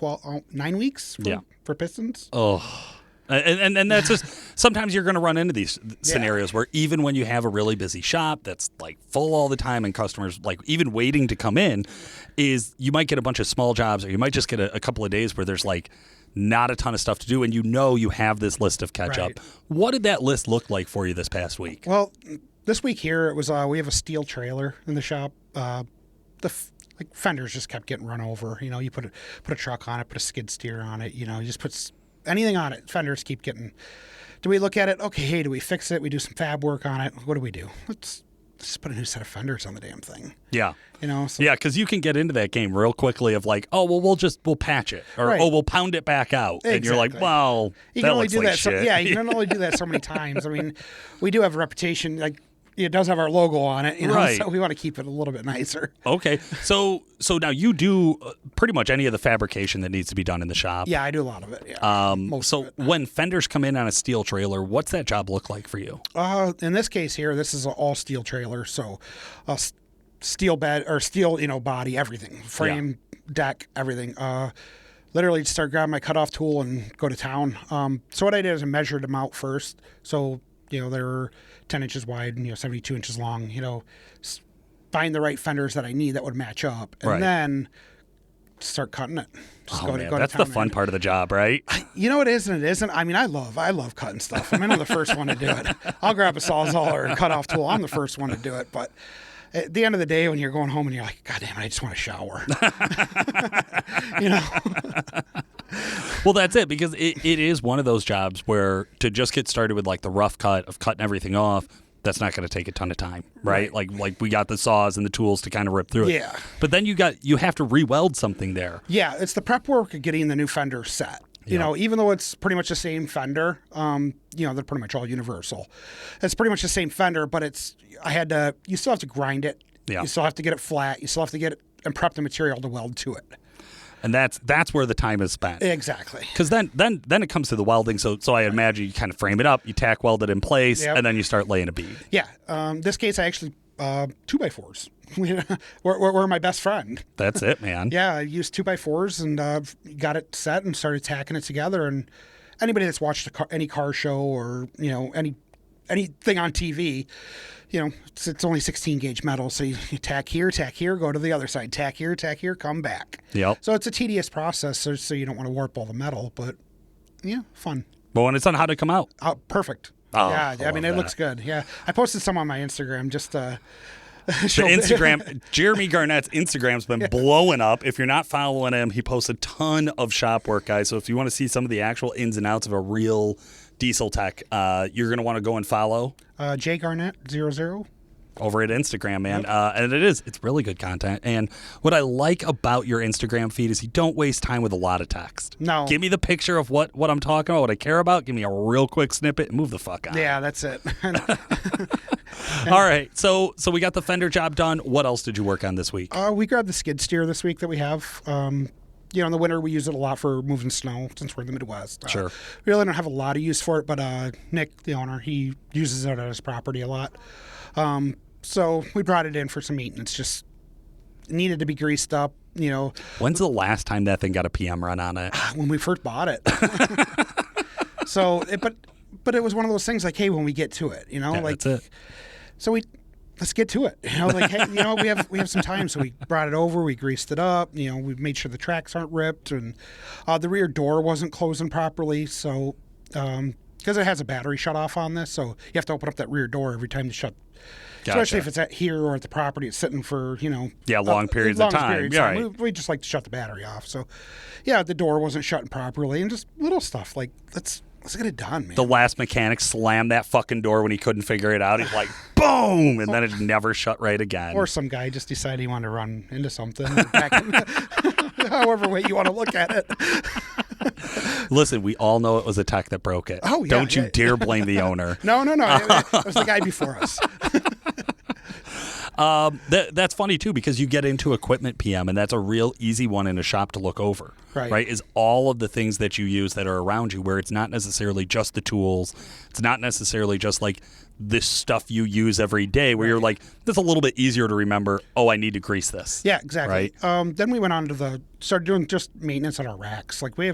9 weeks for pistons. Oh. And that's just, sometimes you're going to run into these scenarios where even when you have a really busy shop that's like full all the time and customers like even waiting to come in, is you might get a bunch of small jobs, or you might just get a couple of days where there's like not a ton of stuff to do, and you have this list of catch up. What did that list look like for you this past week? Well, this week here it was we have a steel trailer in the shop. Fenders just kept getting run over. You put a truck on it, put a skid steer on it. You just put anything on it. Fenders keep getting. Do we look at it? Okay, hey, do we fix it? We do some fab work on it. What do we do? Let's just put a new set of fenders on the damn thing. Yeah. So. Yeah, because you can get into that game real quickly of like, oh, well, we'll patch it, or we'll pound it back out, exactly. And you're like, well, you can only looks do like that. shit. You can only do that so many times. I mean, we do have a reputation. Like it does have our logo on it, Right. so we want to keep it a little bit nicer. Okay. So now you do pretty much any of the fabrication that needs to be done in the shop. Yeah, I do a lot of it. Yeah. Most So of it. when fenders come in on a steel trailer, what's that job look like for you? In this case here, this is an all steel trailer, so steel bed or steel, body, everything, frame, deck, everything. Literally just start grabbing my cutoff tool and go to town. So what I did is I measured them out first. So they're 10 inches wide and 72 inches long. Find the right fenders that I need that would match up, and Right. then start cutting it. Just go to That's the town fun there. part of the job, right? It is and it isn't. I mean, I love cutting stuff. I mean, I'm the first one to do it. I'll grab a Sawzall or a cutoff tool. I'm the first one to do it. But at the end of the day, when you're going home and you're like, God damn it, I just want to shower. Well, that's it, because it is one of those jobs where to just get started with like the rough cut of cutting everything off, that's not going to take a ton of time, right? Like we got the saws and the tools to kind of rip through it. Yeah. But then you have to re-weld something there. Yeah, it's the prep work of getting the new fender set. Even though it's pretty much the same fender, they're pretty much all universal. It's pretty much the same fender, but you still have to grind it. Yeah. You still have to get it flat. You still have to get it and prep the material to weld to it. And that's where the time is spent. Exactly. Because then it comes to the welding. So I imagine you kind of frame it up, you tack weld it in place, Yep. and then you start laying a bead. Yeah. This case, I actually 2x4s. We're my best friend. That's it, man. Yeah, I used 2x4s and got it set and started tacking it together. And anybody that's watched any car show or anything on TV, it's only 16 gauge metal. So you tack here, go to the other side, tack here, come back. Yep. So it's a tedious process. So you don't want to warp all the metal, but yeah, fun. But when it's on, how'd it come out? Perfect. Oh, yeah, I I mean, love it looks good. Yeah, I posted some on my Instagram just to The Instagram, Jeremy Garnett's Instagram's been blowing up. If you're not following him, he posts a ton of shop work, guys. So if you want to see some of the actual ins and outs of a real diesel tech, you're going to want to go and follow J Garnett 00. over at Instagram, man. And it's really good content. And what I like about your Instagram feed is you don't waste time with a lot of text. No. Give me the picture of what I'm talking about, what I care about. Give me a real quick snippet and move the fuck on. Yeah, that's it. All right. So we got the fender job done. What else did you work on this week? We grabbed the skid steer this week that we have. In the winter, we use it a lot for moving snow since we're in the Midwest. Sure. We really don't have a lot of use for it, but Nick, the owner, he uses it at his property a lot. So we brought it in for some maintenance. Just needed to be greased up, When's the last time that thing got a PM run on it? when we first bought it. But it was one of those things like, hey, when we get to it, That's it. So let's get to it. We have some time. So we brought it over, we greased it up, we made sure the tracks aren't ripped, and the rear door wasn't closing properly. So, because it has a battery shut off on this, so you have to open up that rear door every time to shut. Gotcha. Especially if it's at here or at the property, it's sitting for, long periods of time. Yeah, right. We just like to shut the battery off. So, yeah, the door wasn't shutting properly, and just little stuff like let's get it done, man. The last mechanic slammed that fucking door when he couldn't figure it out. He's like, boom, and then it never shut right again. Or some guy just decided he wanted to run into something. However way you want to look at it. Listen, we all know it was a tech that broke it. Oh, yeah, Don't you yeah. dare blame the owner. No. It was the guy before us. That's funny, too, because you get into equipment PM, and that's a real easy one in a shop to look over. Right. Is all of the things that you use that are around you, where it's not necessarily just the tools. It's not necessarily just like this stuff you use every day, where you're like, it's a little bit easier to remember, oh, I need to grease this. Yeah, exactly. Right. Then we went on to started doing just maintenance on our racks. Like we're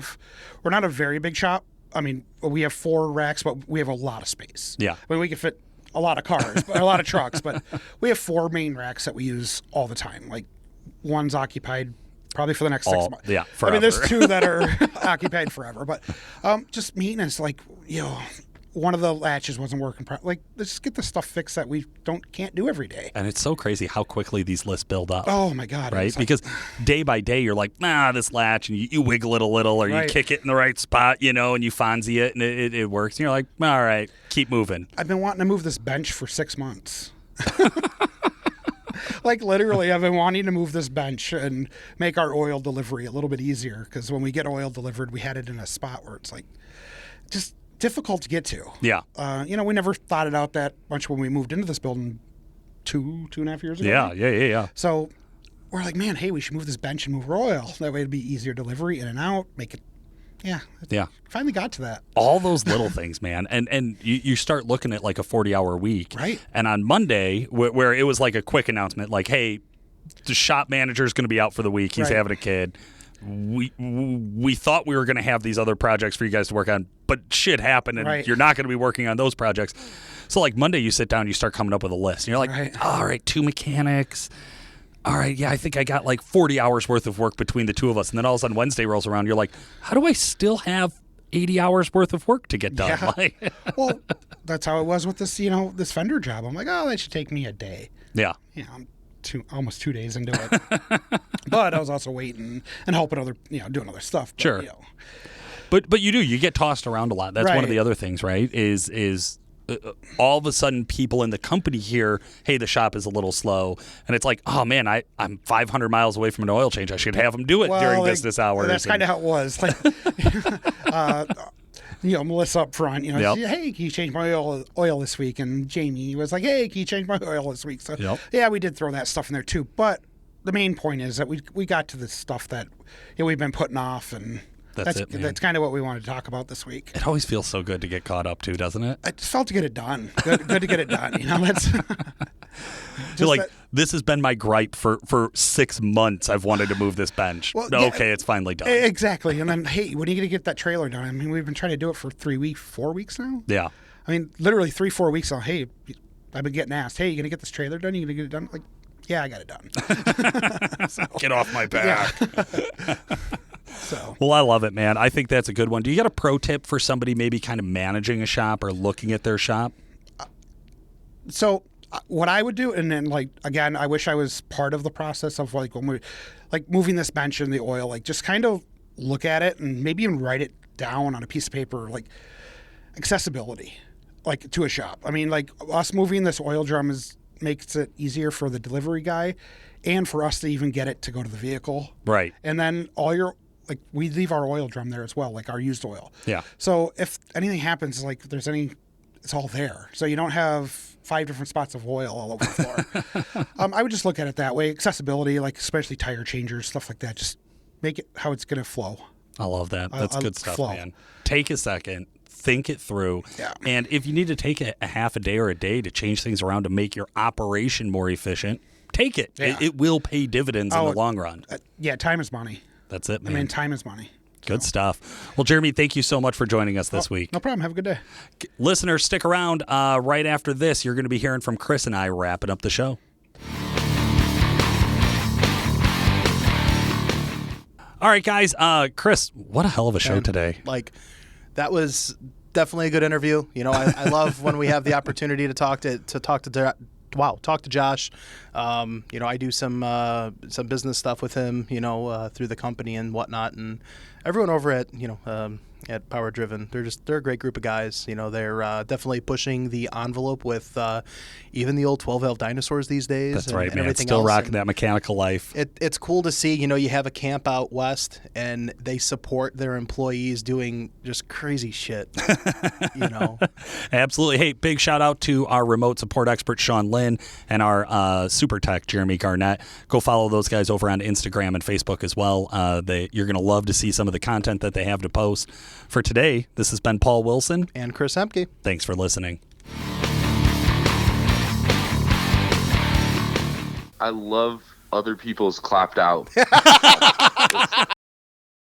not a very big shop. I mean, we have 4 racks, but we have a lot of space. Yeah. I mean, we could fit a lot of cars, a lot of trucks, but we have 4 main racks that we use all the time. Like one's occupied probably for the next 6 months. Yeah, I mean, there's forever. 2 that are occupied forever, but just maintenance, like, one of the latches wasn't working properly. Like, let's just get the stuff fixed that we can't do every day. And it's so crazy how quickly these lists build up. Oh my God. Right? It's like- Because day by day, you're like, this latch, and you wiggle it a little, or you Right. kick it in the right spot, and you Fonzie it, and it works. And you're like, all right, keep moving. I've been wanting to move this bench for 6 months. Like literally, I've been wanting to move this bench and make our oil delivery a little bit easier. Because when we get oil delivered, we had it in a spot where it's like, just difficult to get to. Yeah. We never thought it out that much when we moved into this building 2.5 years ago. Yeah. So we're like, man, hey, we should move this bench and move our oil. That way it'd be easier delivery in and out, make it. Yeah. Finally got to that. All those little things, man. And you start looking at like a 40-hour week. Right. And on Monday, where it was like a quick announcement, like, hey, the shop manager is going to be out for the week. He's having a kid. We thought we were going to have these other projects for you guys to work on, but shit happened, and you're not going to be working on those projects. So like Monday, you sit down, you start coming up with a list, and you're like, all right, 2 mechanics. All right, yeah, I think I got like 40 hours worth of work between the two of us. And then all of a sudden Wednesday rolls around, you're like, how do I still have 80 hours worth of work to get done? Yeah. Well, that's how it was with this, this vendor job. I'm like, oh, that should take me a day. Yeah. I'm almost 2 days into it. But I was also waiting and helping other, doing other stuff. But, sure. But you get tossed around a lot. That's one of the other things, right? Is all of a sudden people in the company hear, hey, the shop is a little slow. And it's like, oh, man, I'm 500 miles away from an oil change. I should have them do it during business hours. That's kind of how it was. Like, Melissa up front, hey, can you change my oil this week? And Jamie was like, hey, can you change my oil this week? So, yeah, we did throw that stuff in there too. But the main point is that we got to the stuff that we've been putting off, and that's kind of what we wanted to talk about this week. It always feels so good to get caught up to, doesn't it? I just felt to get it done. Good to get it done. That's you're like, this has been my gripe for 6 months. I've wanted to move this bench. Well, okay, it's finally done. Exactly. And then, hey, when are you going to get that trailer done? I mean, we've been trying to do it for 4 weeks now. Yeah. I mean, literally 3-4 weeks now. Hey, I've been getting asked, hey, you going to get this trailer done? You going to get it done? Like, yeah, I got it done. Get off my back. Yeah. Well, I love it, man. I think that's a good one. Do you got a pro tip for somebody maybe kind of managing a shop or looking at their shop? So what I would do, and then again, I wish I was part of the process of when we moving this bench and the oil, just kind of look at it and maybe even write it down on a piece of paper, accessibility, to a shop. I mean, us moving this oil drum makes it easier for the delivery guy and for us to even get it to go to the vehicle. Right. And then we leave our oil drum there as well, our used oil. Yeah. So if anything happens, it's all there. So you don't have 5 different spots of oil all over the floor. I would just look at it that way. Accessibility, especially tire changers, stuff like that. Just make it how it's going to flow. I love that. That's good stuff, man. Take a second. Think it through. Yeah. And if you need to take a half a day or a day to change things around to make your operation more efficient, take it. Yeah. It will pay dividends in the long run. Time is money. That's it, man. I mean, time is money. Good stuff. Well, Jeremy, thank you so much for joining us this week. No problem. Have a good day. Listeners, stick around. Right after this, you're going to be hearing from Chris and I wrapping up the show. All right, guys. Chris, what a hell of a show today. That was definitely a good interview. I love when we have the opportunity to talk to Josh. I do some business stuff with him, through the company and whatnot, and everyone over at Power Driven, they're a great group of guys. They're definitely pushing the envelope with even the old 12-valve dinosaurs these days. That's right, man. Everything still else. rocking that mechanical life. It's cool to see. You have a camp out west, and they support their employees doing just crazy shit. Absolutely. Hey, big shout out to our remote support expert Sean Lynn and our super tech Jeremy Garnett. Go follow those guys over on Instagram and Facebook as well. You're going to love to see some of the content that they have to post. For today, this has been Paul Wilson and Chris Hemke. Thanks for listening. I love other people's clapped out.